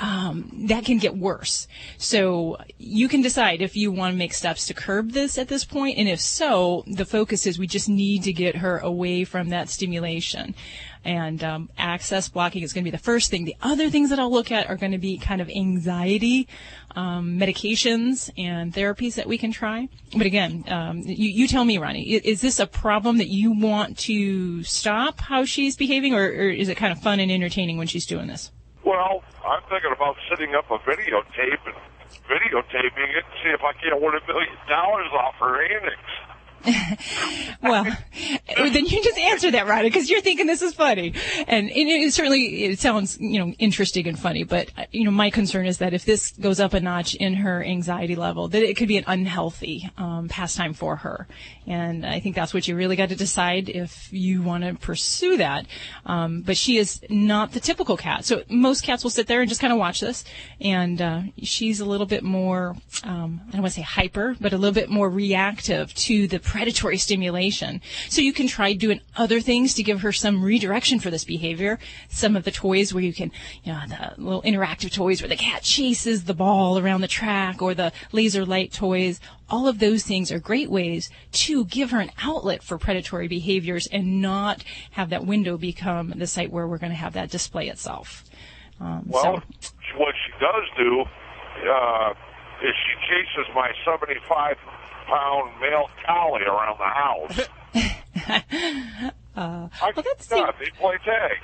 That can get worse. So you can decide if you want to make steps to curb this at this point, and if so, the focus is we just need to get her away from that stimulation. And access blocking is going to be the first thing. The other things that I'll look at are going to be kind of anxiety, medications, and therapies that we can try. But again, you tell me, Ronnie, is this a problem that you want to stop how she's behaving, or is it kind of fun and entertaining when she's doing this? Well, I'm thinking about setting up a videotape and videotaping it and see if I can't win $1 million off her annex. Well, then you just answer that, Ronnie, because you're thinking this is funny. And it certainly sounds, interesting and funny. But, my concern is that if this goes up a notch in her anxiety level, that it could be an unhealthy pastime for her. And I think that's what you really got to decide if you want to pursue that. But she is not the typical cat. So most cats will sit there and just kind of watch this. And she's a little bit more, I don't want to say hyper, but a little bit more reactive to the predatory stimulation. So you can try doing other things to give her some redirection for this behavior. Some of the toys where you can, the little interactive toys where the cat chases the ball around the track, or the laser light toys. All of those things are great ways to give her an outlet for predatory behaviors and not have that window become the site where we're going to have that display itself. What she does do is she chases my 75-pound male collie around the house. They play tag.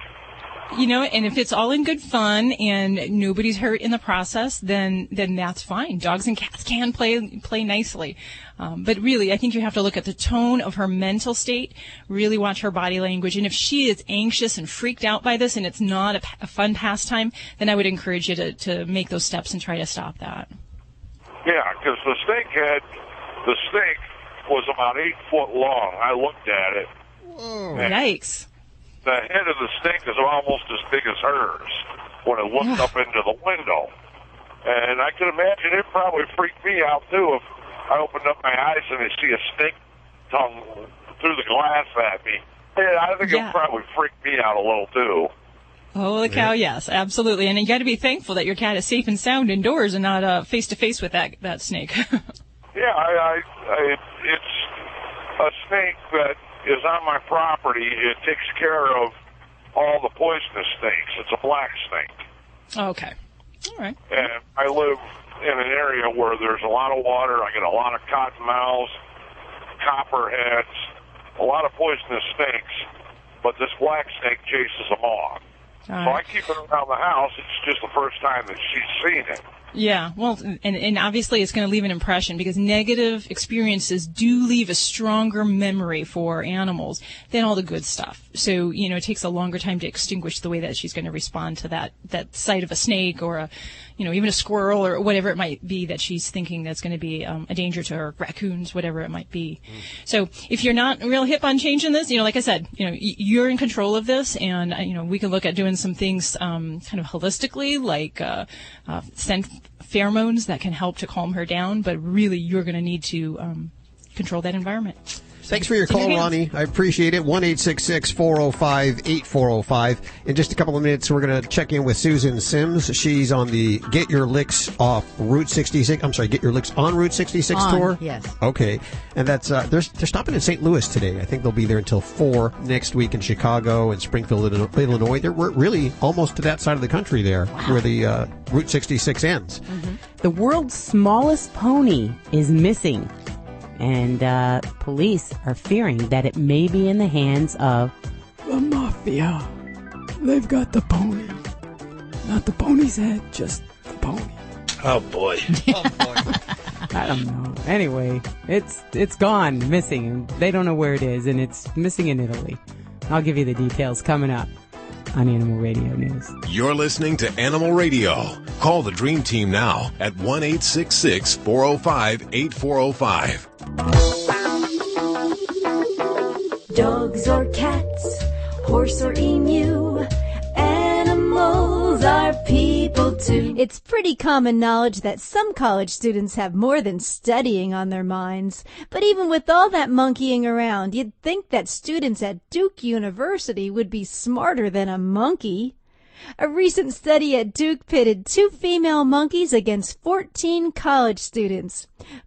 And if it's all in good fun and nobody's hurt in the process, then that's fine. Dogs and cats can play nicely. But really, I think you have to look at the tone of her mental state, really watch her body language. And if she is anxious and freaked out by this and it's not a fun pastime, then I would encourage you to make those steps and try to stop that. Yeah, because the snake was about 8 foot long. I looked at it. Whoa. Yikes. The head of the snake is almost as big as hers when it looked up into the window. And I can imagine it probably freaked me out, too, if I opened up my eyes and I see a snake tongue through the glass at me. Yeah, I think it probably freaked me out a little, too. Holy cow, yes, absolutely. And you got to be thankful that your cat is safe and sound indoors and not face-to-face with that snake. Yeah, it's a snake that is on my property. It takes care of all the poisonous snakes. It's a black snake. Okay. All right. And I live in an area where there's a lot of water. I get a lot of cottonmouths, copperheads, a lot of poisonous snakes, but this black snake chases them off. So I keep it around the house. It's just the first time that she's seen it. Yeah, well, and obviously it's going to leave an impression because negative experiences do leave a stronger memory for animals than all the good stuff. So, it takes a longer time to extinguish the way that she's going to respond to that sight of a snake or even a squirrel or whatever it might be that she's thinking that's going to be a danger to her, raccoons, whatever it might be. So if you're not real hip on changing this, like I said, you're in control of this, and, we can look at doing some things kind of holistically, like send pheromones that can help to calm her down, but really you're going to need to control that environment. Thanks for your call, Ronnie. I appreciate it. 1-866-405-8405. In just a couple of minutes, we're going to check in with Susan Sims. She's on the Get Your Licks off Route 66. I'm sorry, Get Your Licks on Route 66 tour? Yes. Okay. And that's they're stopping in St. Louis today. I think they'll be there until 4 next week in Chicago and Springfield, Illinois. They're really almost to that side of the country there where the Route 66 ends. Mm-hmm. The world's smallest pony is missing. And police are fearing that it may be in the hands of the mafia. They've got the pony. Not the pony's head, just the pony. Oh, boy. I don't know. Anyway, it's gone, missing. And they don't know where it is, and it's missing in Italy. I'll give you the details coming up on Animal Radio News. You're listening to Animal Radio. Call the Dream Team now at 1-866-405-8405. Dogs or cats, horse or emu, animals are people too. It's pretty common knowledge that some college students have more than studying on their minds. But even with all that monkeying around, you'd think that students at Duke University would be smarter than a monkey. A recent study at Duke pitted 2 female monkeys against 14 college students.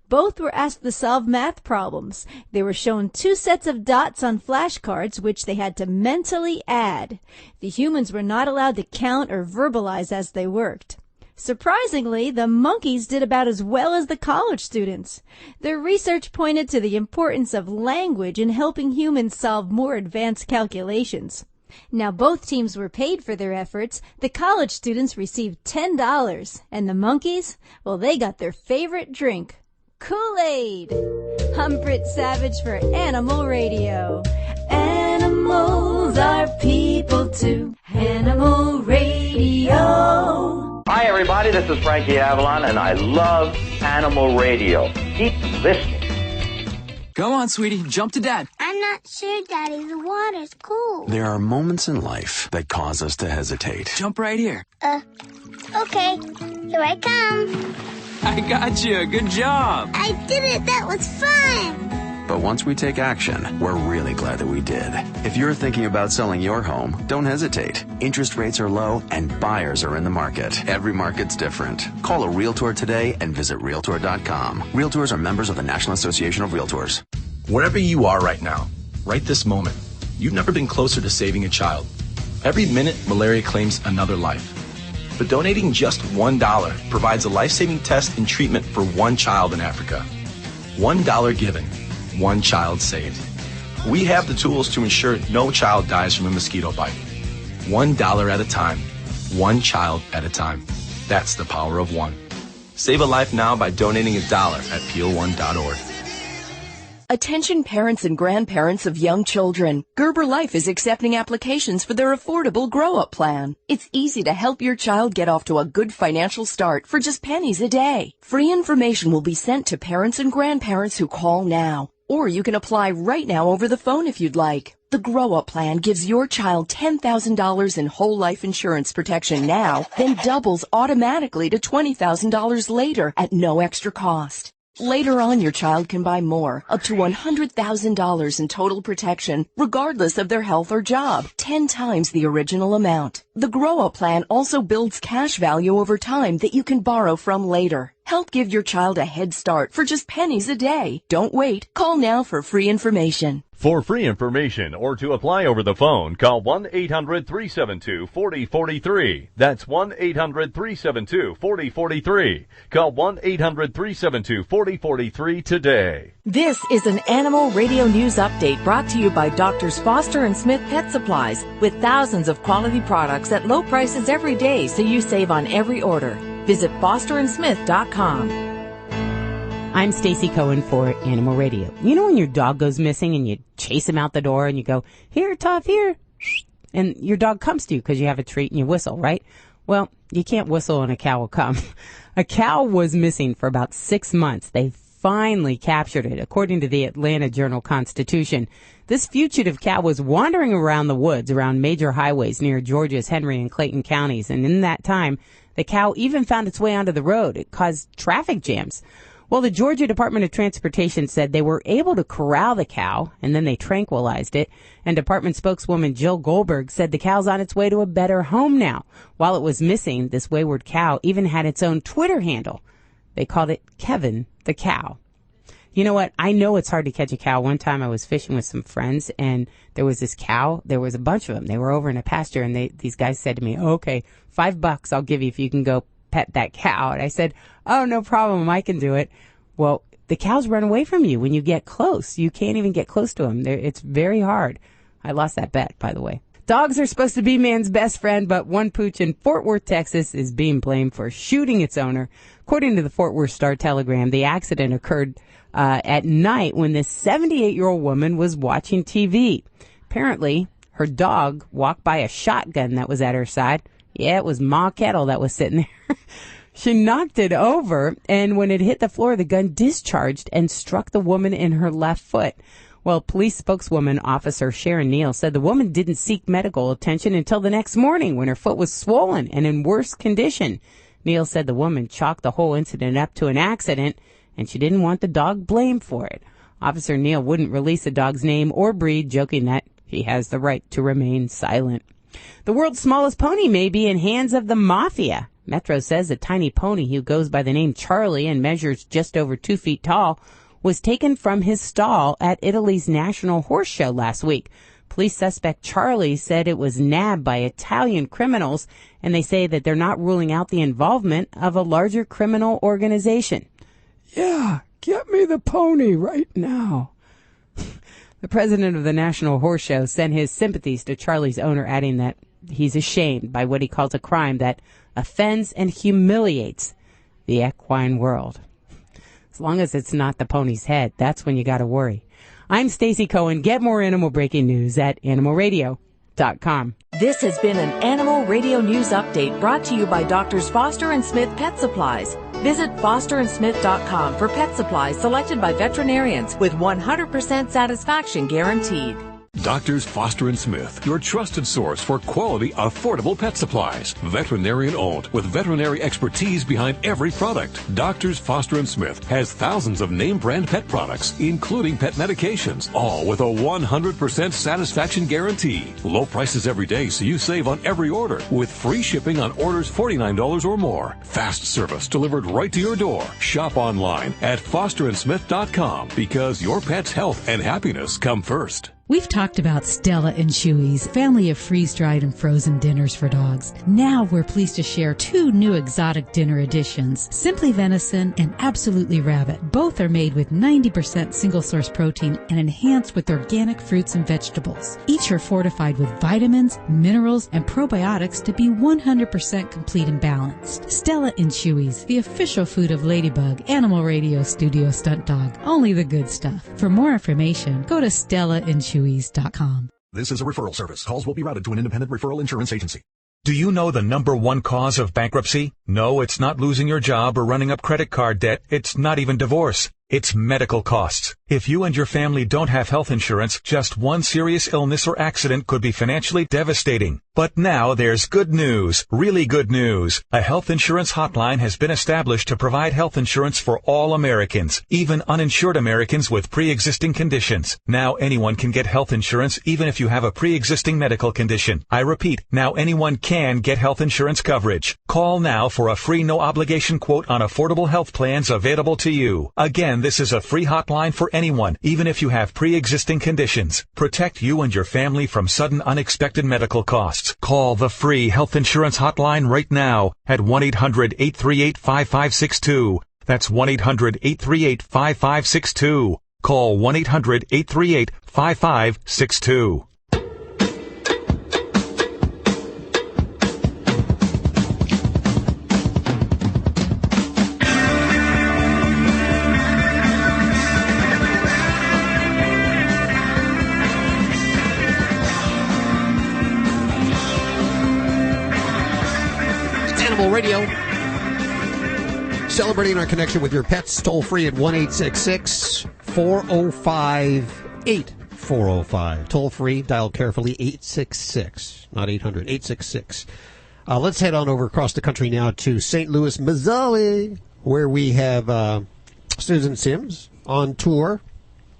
Both were asked to solve math problems. They were shown 2 sets of dots on flashcards, which they had to mentally add. The humans were not allowed to count or verbalize as they worked. Surprisingly, the monkeys did about as well as the college students. Their research pointed to the importance of language in helping humans solve more advanced calculations. Now, both teams were paid for their efforts. The college students received $10, and the monkeys, well, they got their favorite drink, Kool-Aid. I'm Britt Savage for Animal Radio. Animals are people too. Animal Radio. Hi, everybody. This is Frankie Avalon, and I love Animal Radio. Keep listening. Go on, sweetie. Jump to Dad. I'm not sure, Daddy. The water's cool. There are moments in life that cause us to hesitate. Jump right here. Okay. Here I come. I got you. Good job. I did it. That was fun. But once we take action, we're really glad that we did. If you're thinking about selling your home, don't hesitate. Interest rates are low and buyers are in the market. Every market's different. Call a Realtor today and visit Realtor.com. Realtors are members of the National Association of Realtors. Wherever you are right now, right this moment, you've never been closer to saving a child. Every minute, malaria claims another life. But donating just $1 provides a life-saving test and treatment for one child in Africa. $1 given, one child saved. We have the tools to ensure no child dies from a mosquito bite. $1 at a time, one child at a time. That's the power of one. Save a life now by donating $1 at peel1.org. Attention parents and grandparents of young children. Gerber Life is accepting applications for their affordable grow-up plan. It's easy to help your child get off to a good financial start for just pennies a day. Free information will be sent to parents and grandparents who call now. Or you can apply right now over the phone if you'd like. The grow-up plan gives your child $10,000 in whole life insurance protection now, then doubles automatically to $20,000 later at no extra cost. Later on, your child can buy more, up to $100,000 in total protection, regardless of their health or job, 10 times the original amount. The Grow Up Plan also builds cash value over time that you can borrow from later. Help give your child a head start for just pennies a day. Don't wait. Call now for free information. For free information or to apply over the phone, call 1-800-372-4043. That's 1-800-372-4043. Call 1-800-372-4043 today. This is an Animal Radio News Update brought to you by Doctors Foster and Smith Pet Supplies, with thousands of quality products at low prices every day so you save on every order. Visit fosterandsmith.com. I'm Stacy Cohen for Animal Radio. You know when your dog goes missing and you chase him out the door and you go, "Here, Tough, here," and your dog comes to you because you have a treat and you whistle, right? Well, you can't whistle and a cow will come. A cow was missing for about 6 months. They finally captured it, according to the Atlanta Journal-Constitution. This fugitive cow was wandering around the woods around major highways near Georgia's Henry and Clayton counties, and in that time, the cow even found its way onto the road. It caused traffic jams. Well, the Georgia Department of Transportation said they were able to corral the cow, and then they tranquilized it. And Department spokeswoman Jill Goldberg said the cow's on its way to a better home now. While it was missing, this wayward cow even had its own Twitter handle. They called it Kevin the Cow. You know what? I know it's hard to catch a cow. One time I was fishing with some friends, and there was this cow. There was a bunch of them. They were over in a pasture, and these guys said to me, "Okay, $5 I'll give you if you can go pet that cow." And I said, "Oh, no problem. I can do it." Well, the cows run away from you when you get close. You can't even get close to them. It's very hard. I lost that bet, by the way. Dogs are supposed to be man's best friend, but one pooch in Fort Worth, Texas is being blamed for shooting its owner. According to the Fort Worth Star-Telegram, the accident occurred at night when this 78-year-old woman was watching TV. Apparently, her dog walked by a shotgun that was at her side. Yeah, it was Ma Kettle that was sitting there. She knocked it over, and when it hit the floor, the gun discharged and struck the woman in her left foot. Well, police spokeswoman Officer Sharon Neal said the woman didn't seek medical attention until the next morning when her foot was swollen and in worse condition. Neal said the woman chalked the whole incident up to an accident, and she didn't want the dog blamed for it. Officer Neal wouldn't release the dog's name or breed, joking that he has the right to remain silent. The world's smallest pony may be in hands of the mafia. Metro says a tiny pony who goes by the name Charlie and measures just over 2 feet tall was taken from his stall at Italy's National Horse Show last week. Police suspect Charlie said it was nabbed by Italian criminals, and they say that they're not ruling out the involvement of a larger criminal organization. Yeah, get me the pony right now. The president of the National Horse Show sent his sympathies to Charlie's owner, adding that he's ashamed by what he calls a crime that offends and humiliates the equine world. As long as it's not the pony's head, that's when you got to worry. I'm Stacy Cohen. Get more animal breaking news at animalradio.com. This has been an Animal Radio News Update brought to you by Doctors Foster and Smith Pet Supplies. Visit fosterandsmith.com for pet supplies selected by veterinarians with 100% satisfaction guaranteed. Doctors Foster and Smith, your trusted source for quality, affordable pet supplies. Veterinarian owned with veterinary expertise behind every product. Doctors Foster and Smith has thousands of name brand pet products, including pet medications, all with a 100% satisfaction guarantee. Low prices every day so you save on every order with free shipping on orders $49 or more. Fast service delivered right to your door. Shop online at fosterandsmith.com because your pet's health and happiness come first. We've talked about Stella and Chewy's family of freeze-dried and frozen dinners for dogs. Now we're pleased to share 2 new exotic dinner additions, Simply Venison and Absolutely Rabbit. Both are made with 90% single-source protein and enhanced with organic fruits and vegetables. Each are fortified with vitamins, minerals, and probiotics to be 100% complete and balanced. Stella and Chewy's, the official food of Ladybug, Animal Radio Studio Stunt Dog. Only the good stuff. For more information, go to StellaandChewy's.com. This is a referral service. Calls will be routed to an independent referral insurance agency. Do you know the number one cause of bankruptcy? No, it's not losing your job or running up credit card debt. It's not even divorce. It's medical costs. If you and your family don't have health insurance, just one serious illness or accident could be financially devastating. But now there's good news, really good news. A health insurance hotline has been established to provide health insurance for all Americans, even uninsured Americans with pre-existing conditions. Now anyone can get health insurance even if you have a pre-existing medical condition. I repeat, now anyone can get health insurance coverage. Call now for a free no-obligation quote on affordable health plans available to you. Again, this is a free hotline for anyone, even if you have pre-existing conditions. Protect you and your family from sudden unexpected medical costs. Call the free health insurance hotline right now at 1-800-838-5562. That's 1-800-838-5562. Call 1-800-838-5562. Radio, celebrating our connection with your pets. Toll free at 1-866-405-8405. Toll free, dial carefully, 866, not 800, 866. Let's head on over across the country now to St. Louis, Missouri, where we have Susan Sims on tour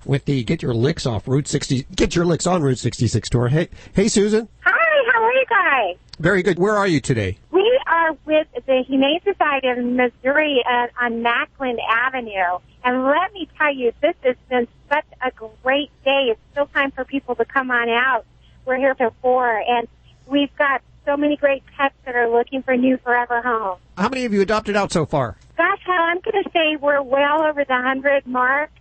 with the Get Your Licks on Route 66 tour. Hey, Susan. Hi, how are you guys? Very good. Where are you today? We are with the Humane Society of Missouri on Macklin Avenue. And let me tell you, this has been such a great day. It's still time for people to come on out. We're here till 4, and we've got so many great pets that are looking for new forever homes. How many have you adopted out so far? Gosh, I'm going to say we're well over the 100 mark,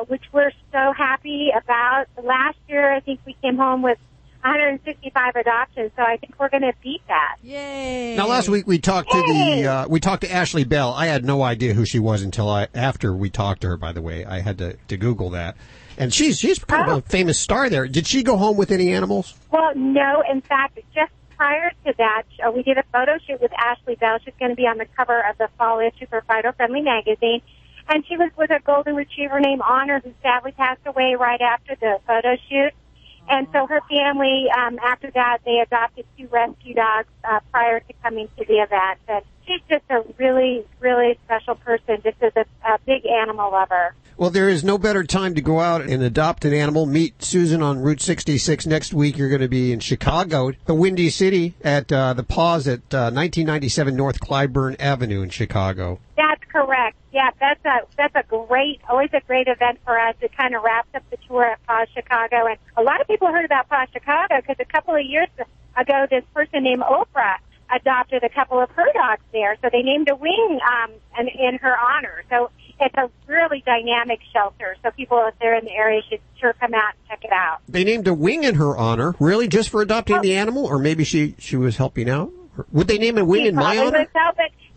which we're so happy about. Last year, I think we came home with 165 adoptions, so I think we're going to beat that. Yay! Now, last week we talked to Ashley Bell. I had no idea who she was until after we talked to her. By the way, I had to Google that, and she's kind of a famous star there. Did she go home with any animals? Well, no. In fact, just prior to that, we did a photo shoot with Ashley Bell. She's going to be on the cover of the fall issue for Fido Friendly magazine, and she was with a golden retriever named Honor, who sadly passed away right after the photo shoot. And so her family, after that, they adopted 2 rescue dogs prior to coming to the event. And she's just a really, really special person, just as a big animal lover. Well, there is no better time to go out and adopt an animal. Meet Susan on Route 66. Next week, you're going to be in Chicago, the Windy City, at the Paws at 1997 North Clyburn Avenue in Chicago. That's correct. Yeah, that's always a great event for us. It kind of wraps up the tour at Paws Chicago. And a lot of people heard about Paws Chicago because a couple of years ago, this person named Oprah adopted a couple of her dogs there. So they named a wing in her honor. So it's a really dynamic shelter. So people, if they're in the area, should sure come out and check it out. They named a wing in her honor, really, just for adopting the animal? Or maybe she was helping out? Would they name a wing in my honor?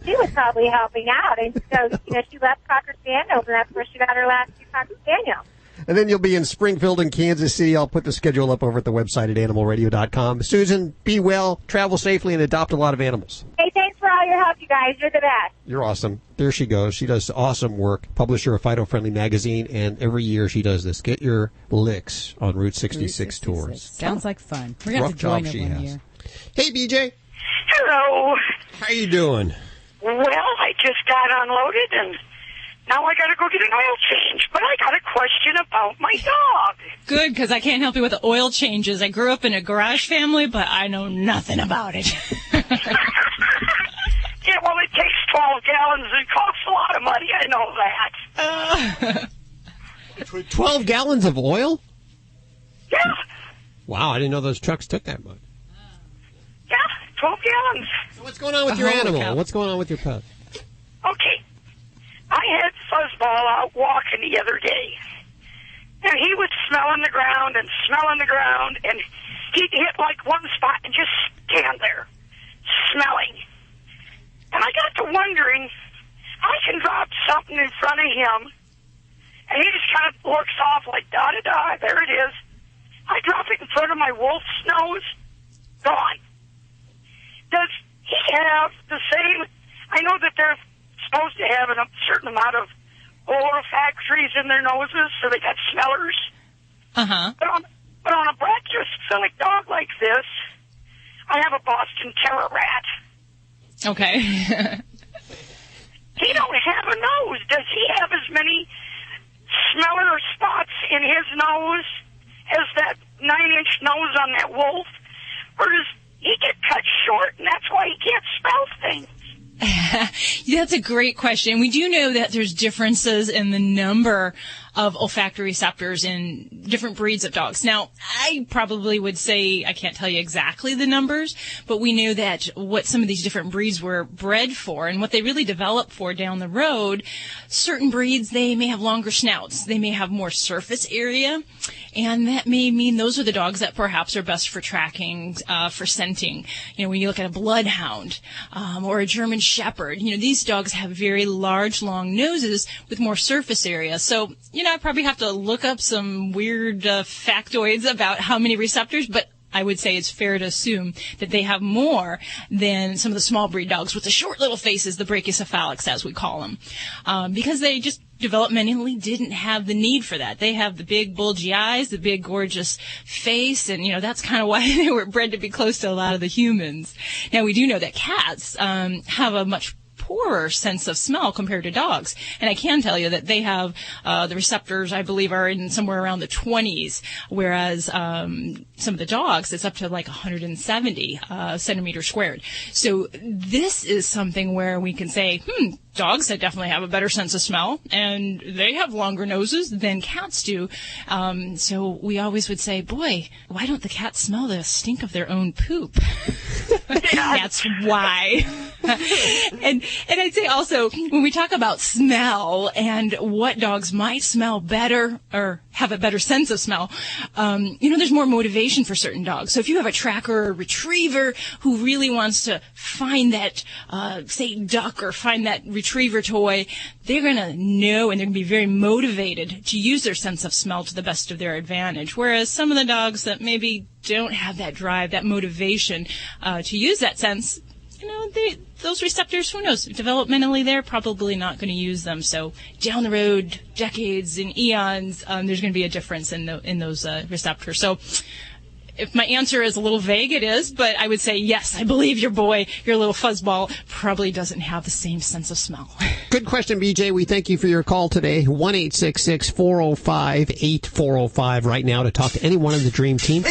She was probably helping out. And so, she left Cocker Spaniels, and that's where she got her last 2 Cocker Spaniels. And then you'll be in Springfield and Kansas City. I'll put the schedule up over at the website at animalradio.com. Susan, be well, travel safely, and adopt a lot of animals. Hey, thanks for all your help, you guys. You're the best. You're awesome. There she goes. She does awesome work. Publisher of Fido Friendly magazine, and every year she does this. Get Your Licks on Route 66 tours. Sounds like fun. We're going to have to join her one year. Hey, BJ. Hello. How you doing? Well, I just got unloaded, and now I got to go get an oil change. But I got a question about my dog. Good, because I can't help you with the oil changes. I grew up in a garage family, but I know nothing about it. Yeah, well, it takes 12 gallons, and it costs a lot of money. I know that. 12 gallons of oil? Yeah. Wow, I didn't know those trucks took that much. Yeah, 12 gallons. So what's going on with your animal? What's going on with your pet? Okay. I had Fuzzball out walking the other day, and he was smelling the ground, and he'd hit like one spot and just stand there, smelling. And I got to wondering, I can drop something in front of him, and he just kind of looks off like, da-da-da, there it is. I drop it in front of my wolf's nose, gone. Does he have the same? I know that they're supposed to have a certain amount of olfactories in their noses, so they got smellers. Uh-huh. But on a brachycephalic dog like this, I have a Boston Terror rat. Okay. He don't have a nose. Does he have as many smeller spots in his nose as that 9-inch nose on that wolf? Or does he get cut short and that's why he can't smell things? That's a great question. We do know that there's differences in the number of olfactory receptors in different breeds of dogs. Now, I probably would say I can't tell you exactly the numbers, but we know that what some of these different breeds were bred for and what they really develop for down the road. Certain breeds, they may have longer snouts. They may have more surface area, and that may mean those are the dogs that perhaps are best for tracking, for scenting. You know, when you look at a bloodhound or a German shepherd, you know, these dogs have very large, long noses with more surface area. So, you know, I probably have to look up some weird factoids about how many receptors, but I would say it's fair to assume that they have more than some of the small breed dogs with the short little faces, the brachycephalics, as we call them, because they just developmentally didn't have the need for that. They have the big bulgy eyes, the big gorgeous face, and, you know, that's kind of why they were bred to be close to a lot of the humans. Now, we do know that cats have a much poorer sense of smell compared to dogs. And I can tell you that they have the receptors, I believe, are in somewhere around the 20s, whereas some of the dogs, it's up to like 170 centimeters squared. So this is something where we can say, dogs that definitely have a better sense of smell, and they have longer noses than cats do. So we always would say, boy, why don't the cats smell the stink of their own poop? That's why. And I'd say also, when we talk about smell and what dogs might smell better or have a better sense of smell, you know, there's more motivation for certain dogs. So if you have a tracker or a retriever who really wants to find that, say, duck or find that retriever toy, they're going to know and they're going to be very motivated to use their sense of smell to the best of their advantage. Whereas some of the dogs that maybe don't have that drive, that motivation to use that sense, you know, those receptors, who knows, developmentally they're probably not going to use them. So down the road, decades and eons, there's going to be a difference in those receptors. So if my answer is a little vague, it is, but I would say, yes, I believe your boy, your little fuzzball, probably doesn't have the same sense of smell. Good question, BJ. We thank you for your call today. 1-866-405-8405 right now to talk to any one of the Dream Team.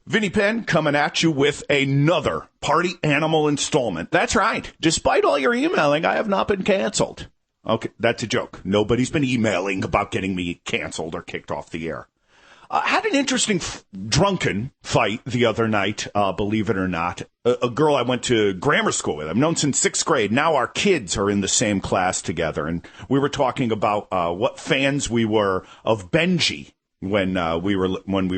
Vinny Penn coming at you with another party animal installment. That's right. Despite all your emailing, I have not been canceled. Okay, that's a joke. Nobody's been emailing about getting me canceled or kicked off the air. Had an interesting drunken fight the other night, believe it or not. A girl I went to grammar school with. I've known since 6th grade. Now our kids are in the same class together. And we were talking about what fans we were of Benji when we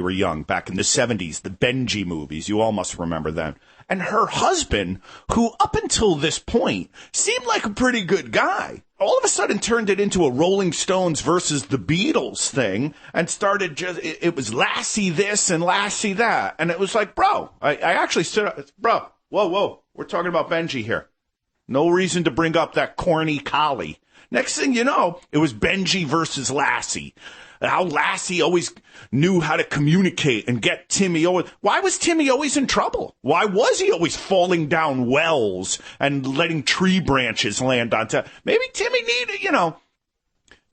were young, back in the 70s, the Benji movies. You all must remember them. And her husband, who up until this point seemed like a pretty good guy, all of a sudden turned it into a Rolling Stones versus the Beatles thing and started it was Lassie this and Lassie that. And it was like, bro, I actually stood up, bro, whoa, we're talking about Benji here. No reason to bring up that corny collie. Next thing you know, it was Benji versus Lassie. How Lassie always knew how to communicate and get Timmy always. Why was Timmy always in trouble? Why was he always falling down wells and letting tree branches land on top? Maybe Timmy needed,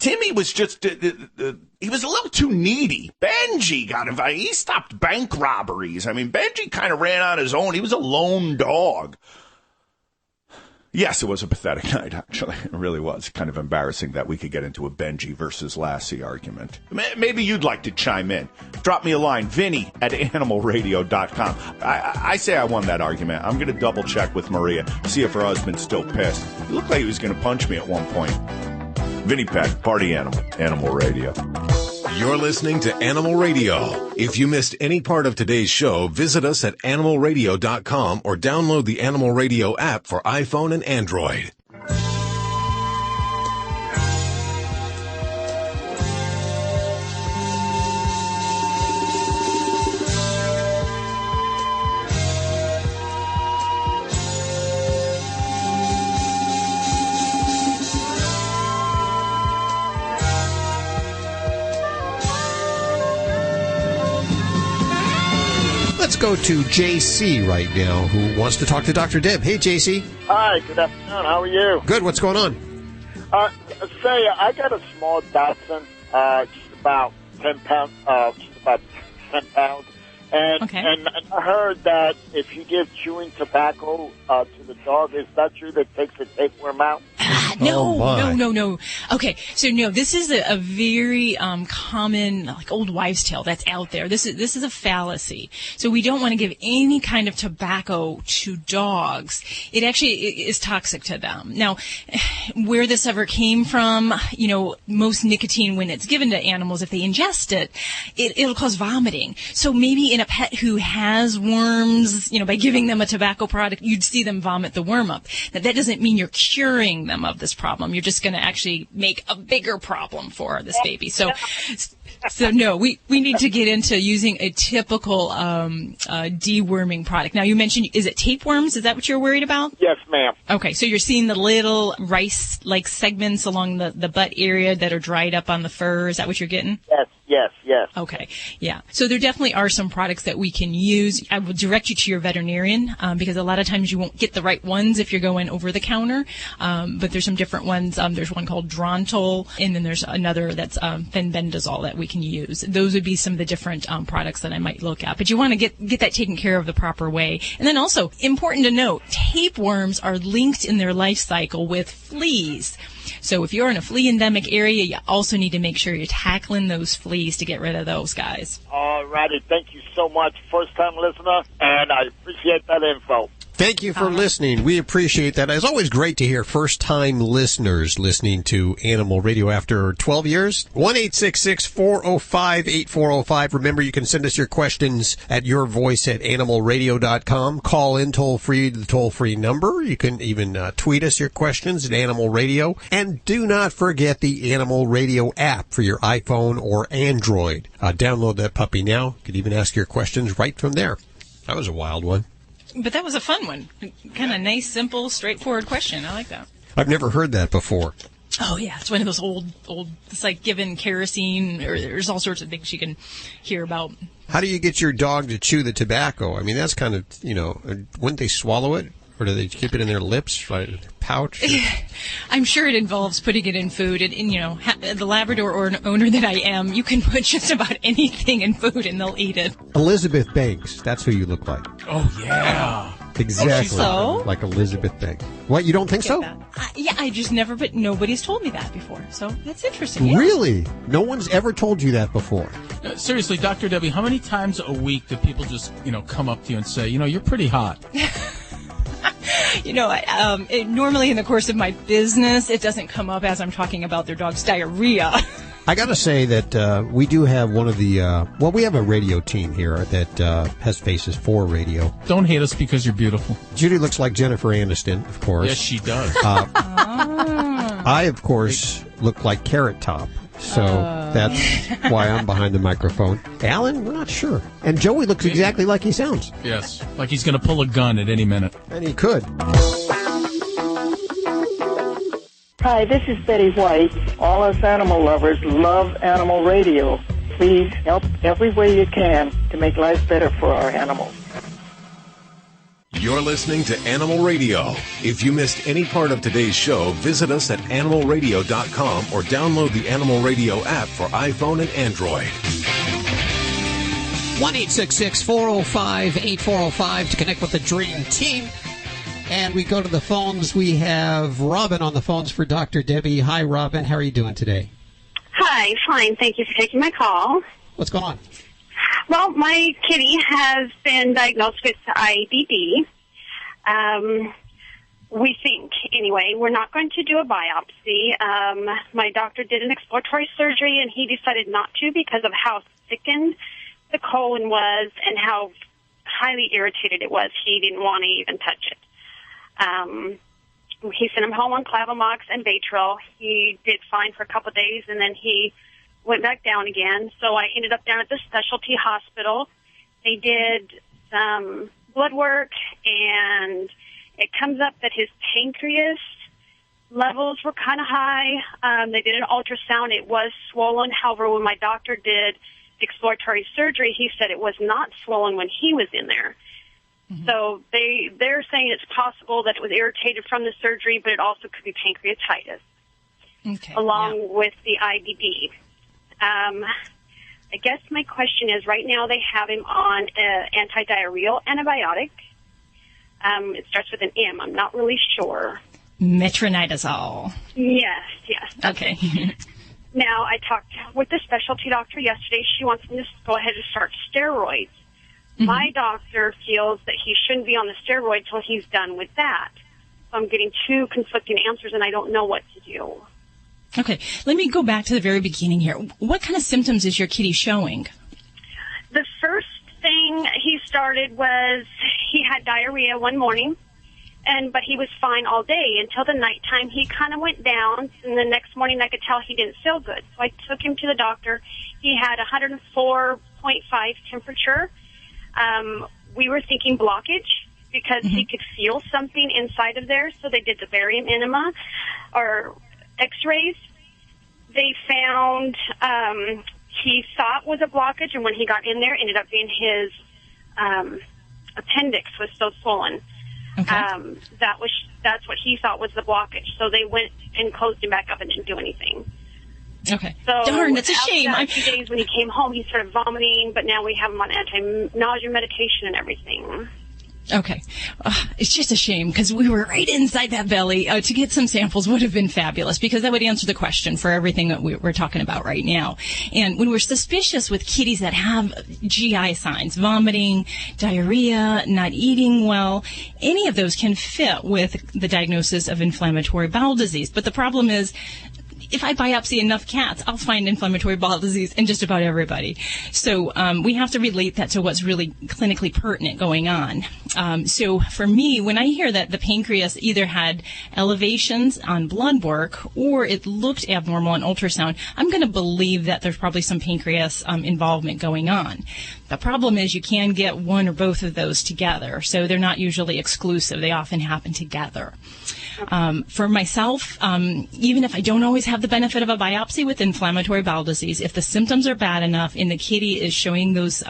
Timmy was just, he was a little too needy. Benji got invited. He stopped bank robberies. I mean, Benji kind of ran on his own. He was a lone dog. Yes, it was a pathetic night, actually. It really was. Kind of embarrassing that we could get into a Benji versus Lassie argument. Maybe you'd like to chime in. Drop me a line, Vinny@animalradio.com. I say I won that argument. I'm going to double check with Maria, see if her husband's still pissed. He looked like he was going to punch me at one point. Vinny Pet, Party Animal, Animal Radio. You're listening to Animal Radio. If you missed any part of today's show, visit us at animalradio.com or download the Animal Radio app for iPhone and Android. Let's go to JC right now, who wants to talk to Dr. Deb. Hey, JC. Hi, good afternoon. How are you? Good. What's going on? Say, I got a small Dachshund, just about 10 pounds, And, Okay. and I heard that if you give chewing tobacco to the dog, is that true that takes the tapeworm out? No. Okay, so no, this is a very common, like, old wives' tale that's out there. This is a fallacy. So we don't want to give any kind of tobacco to dogs. It actually is toxic to them. Now, where this ever came from, most nicotine, when it's given to animals, if they ingest it, it'll cause vomiting. So maybe in a pet who has worms, by giving them a tobacco product, you'd see them vomit the worm up. Now, that doesn't mean you're curing them of this problem. You're just going to actually make a bigger problem for this baby. So no, we need to get into using a typical deworming product. Now, you mentioned, is it tapeworms? Is that what you're worried about? Yes, ma'am. Okay, so you're seeing the little rice-like segments along the butt area that are dried up on the fur. Is that what you're getting? Yes. Okay, yeah. So there definitely are some products that we can use. I will direct you to your veterinarian because a lot of times you won't get the right ones if you're going over the counter. But there's some different ones. There's one called Drontal, and then there's another that's fenbendazole that we can use. Those would be some of the different products that I might look at. But you want to get that taken care of the proper way. And then also, important to note, tapeworms are linked in their life cycle with fleas. So if you're in a flea endemic area, you also need to make sure you're tackling those fleas to get rid of those guys. All righty. Thank you so much. First-time listener, and I appreciate that info. Thank you for listening. We appreciate that. It's always great to hear first-time listeners listening to Animal Radio after 12 years. 1-866-405-8405. Remember, you can send us your questions at yourvoice@animalradio.com. Call in toll-free to the toll-free number. You can even tweet us your questions at Animal Radio. And do not forget the Animal Radio app for your iPhone or Android. Download that puppy now. You can even ask your questions right from there. That was a wild one. But that was a fun one. Kind of nice, simple, straightforward question. I like that. I've never heard that before. Oh, yeah. It's one of those old, it's like giving kerosene, or there's all sorts of things you can hear about. How do you get your dog to chew the tobacco? I mean, that's kind of, wouldn't they swallow it? Or do they keep it in their lips, right, in their pouch? I'm sure it involves putting it in food. And the Labrador owner that I am, you can put just about anything in food and they'll eat it. Elizabeth Banks, that's who you look like. Oh, yeah. Exactly. So? Like Elizabeth Banks. What, you don't think so? Yeah, I just never, but nobody's told me that before. So that's interesting. Yeah. Really? No one's ever told you that before? Seriously, Dr. Debbie, how many times a week do people just, come up to you and say, you're pretty hot? Normally in the course of my business, it doesn't come up as I'm talking about their dog's diarrhea. I got to say that we do have one of the, we have a radio team here that has faces for radio. Don't hate us because you're beautiful. Judy looks like Jennifer Aniston, of course. Yes, she does. I, of course, look like Carrot Top. So that's why I'm behind the microphone. Alan, we're not sure. And Joey looks exactly like he sounds. Yes, like he's going to pull a gun at any minute. And he could. Hi, this is Betty White. All us animal lovers love Animal Radio. Please help every way you can to make life better for our animals. You're listening to Animal Radio. If you missed any part of today's show, visit us at animalradio.com or download the Animal Radio app for iPhone and Android. 1-866-405-8405 to connect with the Dream Team. And we go to the phones. We have Robin on the phones for Dr. Debbie. Hi, Robin. How are you doing today? Hi, fine. Thank you for taking my call. What's going on? Well, my kitty has been diagnosed with IBD. We think, anyway, we're not going to do a biopsy. My doctor did an exploratory surgery, and he decided not to because of how thickened the colon was and how highly irritated it was. He didn't want to even touch it. He sent him home on Clavomox and Baytril. He did fine for a couple of days, and then he went back down again. So I ended up down at the specialty hospital. They did some blood work, and it comes up that his pancreas levels were kind of high. They did an ultrasound. It was swollen. However, when my doctor did exploratory surgery, he said it was not swollen when he was in there. Mm-hmm. So they're saying it's possible that it was irritated from the surgery, but it also could be pancreatitis, along with the IBD. I guess my question is, right now they have him on an anti-diarrheal antibiotic. It starts with an M. I'm not really sure. Metronidazole. Yes. Okay. Now, I talked with the specialty doctor yesterday. She wants me to go ahead and start steroids. Mm-hmm. My doctor feels that he shouldn't be on the steroid till he's done with that. So I'm getting two conflicting answers, and I don't know what to do. Okay, let me go back to the very beginning here. What kind of symptoms is your kitty showing? The first thing he started was he had diarrhea one morning, but he was fine all day until the nighttime. He kind of went down, and the next morning I could tell he didn't feel good. So I took him to the doctor. He had 104.5 temperature. We were thinking blockage because he could feel something inside of there, so they did the barium enema or x-rays. They found he thought was a blockage, and when he got in there, it ended up being his appendix was so swollen. Okay. That's what he thought was the blockage. So they went and closed him back up and didn't do anything. Okay. So darn, that's a shame. After 2 days when he came home, he started vomiting, but now we have him on anti-nausea medication and everything. Okay. It's just a shame because we were right inside that belly. To get some samples would have been fabulous because that would answer the question for everything that we're talking about right now. And when we're suspicious with kitties that have GI signs, vomiting, diarrhea, not eating well, any of those can fit with the diagnosis of inflammatory bowel disease. But the problem is, if I biopsy enough cats, I'll find inflammatory bowel disease in just about everybody. So we have to relate that to what's really clinically pertinent going on. So for me, when I hear that the pancreas either had elevations on blood work or it looked abnormal on ultrasound, I'm going to believe that there's probably some pancreas involvement going on. The problem is you can get one or both of those together, so they're not usually exclusive. They often happen together. For myself, even if I don't always have the benefit of a biopsy with inflammatory bowel disease, if the symptoms are bad enough and the kitty is showing those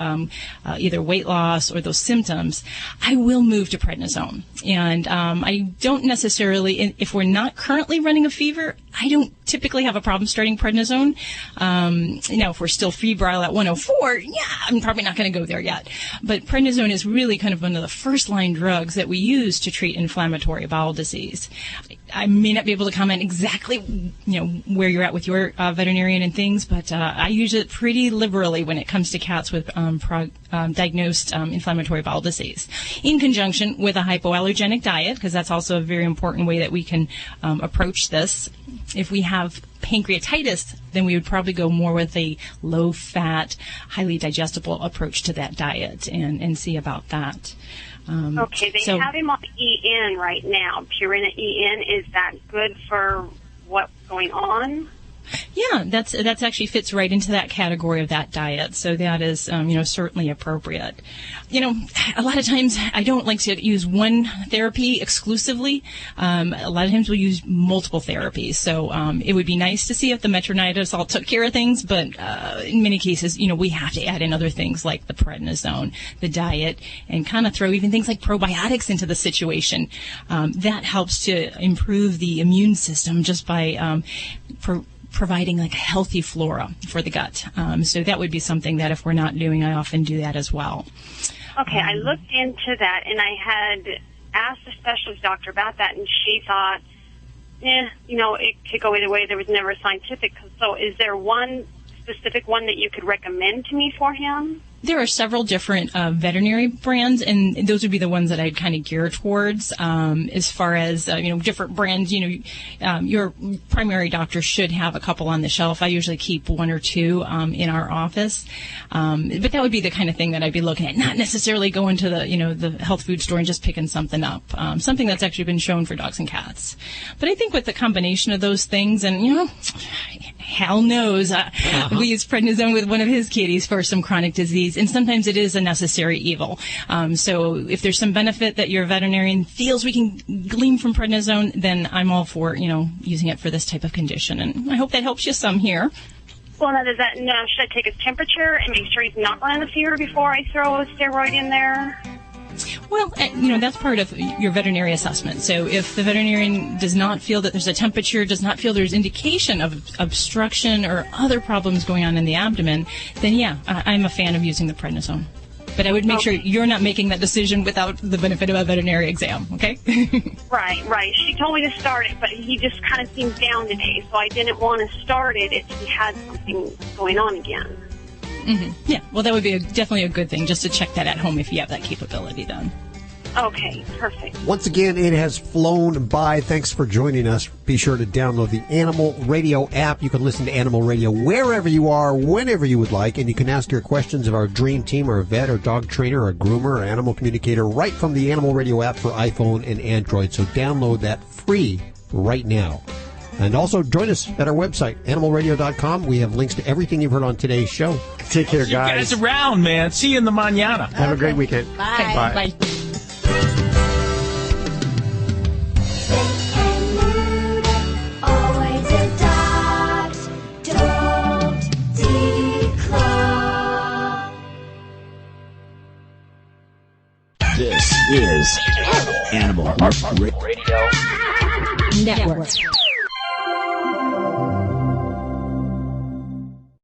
either weight loss or those symptoms, I will move to prednisone. And I don't necessarily, if we're not currently running a fever, I don't typically have a problem starting prednisone. If we're still febrile at 104, I'm probably not going to go there yet. But prednisone is really kind of one of the first line drugs that we use to treat inflammatory bowel disease. I may not be able to comment exactly, where you're at with your veterinarian and things, but I use it pretty liberally when it comes to cats with diagnosed inflammatory bowel disease, in conjunction with a hypoallergenic diet, because that's also a very important way that we can approach this. If we have pancreatitis, then we would probably go more with a low-fat, highly digestible approach to that diet and see about that. Okay, they have him on EN right now. Purina EN, is that good for what's going on? Yeah, that's actually fits right into that category of that diet. So that is, certainly appropriate. A lot of times I don't like to use one therapy exclusively. A lot of times we'll use multiple therapies. So it would be nice to see if the metronidazole took care of things, but in many cases, we have to add in other things like the prednisone, the diet, and kind of throw even things like probiotics into the situation. That helps to improve the immune system just by providing like a healthy flora for the gut. So that would be something that if we're not doing, I often do that as well. Okay, I looked into that, and I had asked the specialist doctor about that, and she thought, it could go either way. There was never scientific. So is there one specific one that you could recommend to me for him? There are several different veterinary brands, and those would be the ones that I'd kind of gear towards. As far as different brands, your primary doctor should have a couple on the shelf. I usually keep one or two in our office, but that would be the kind of thing that I'd be looking at. Not necessarily going to the health food store and just picking something up. Something that's actually been shown for dogs and cats. But I think with the combination of those things, and hell knows, we use prednisone with one of his kitties for some chronic disease. And sometimes it is a necessary evil. So if there's some benefit that your veterinarian feels we can glean from prednisone, then I'm all for, using it for this type of condition. And I hope that helps you some here. Well, now, should I take his temperature and make sure he's not running a fever before I throw a steroid in there? Well, that's part of your veterinary assessment. So if the veterinarian does not feel that there's a temperature, does not feel there's indication of obstruction or other problems going on in the abdomen, then yeah, I'm a fan of using the prednisone. But I would make sure you're not making that decision without the benefit of a veterinary exam, okay? Right. She told me to start it, but he just kind of seemed down today, so I didn't want to start it if he had something going on again. Mm-hmm. Yeah, well, that would be definitely a good thing, just to check that at home if you have that capability done. Okay, perfect. Once again, it has flown by. Thanks for joining us. Be sure to download the Animal Radio app. You can listen to Animal Radio wherever you are, whenever you would like, and you can ask your questions of our dream team or a vet or dog trainer or groomer or animal communicator right from the Animal Radio app for iPhone and Android. So download that free right now. And also join us at our website, animalradio.com. We have links to everything you've heard on today's show. Take care, guys. See you guys around, man. See you in the mañana. Have a great weekend. Bye. Bye. This is Animal Radio Network.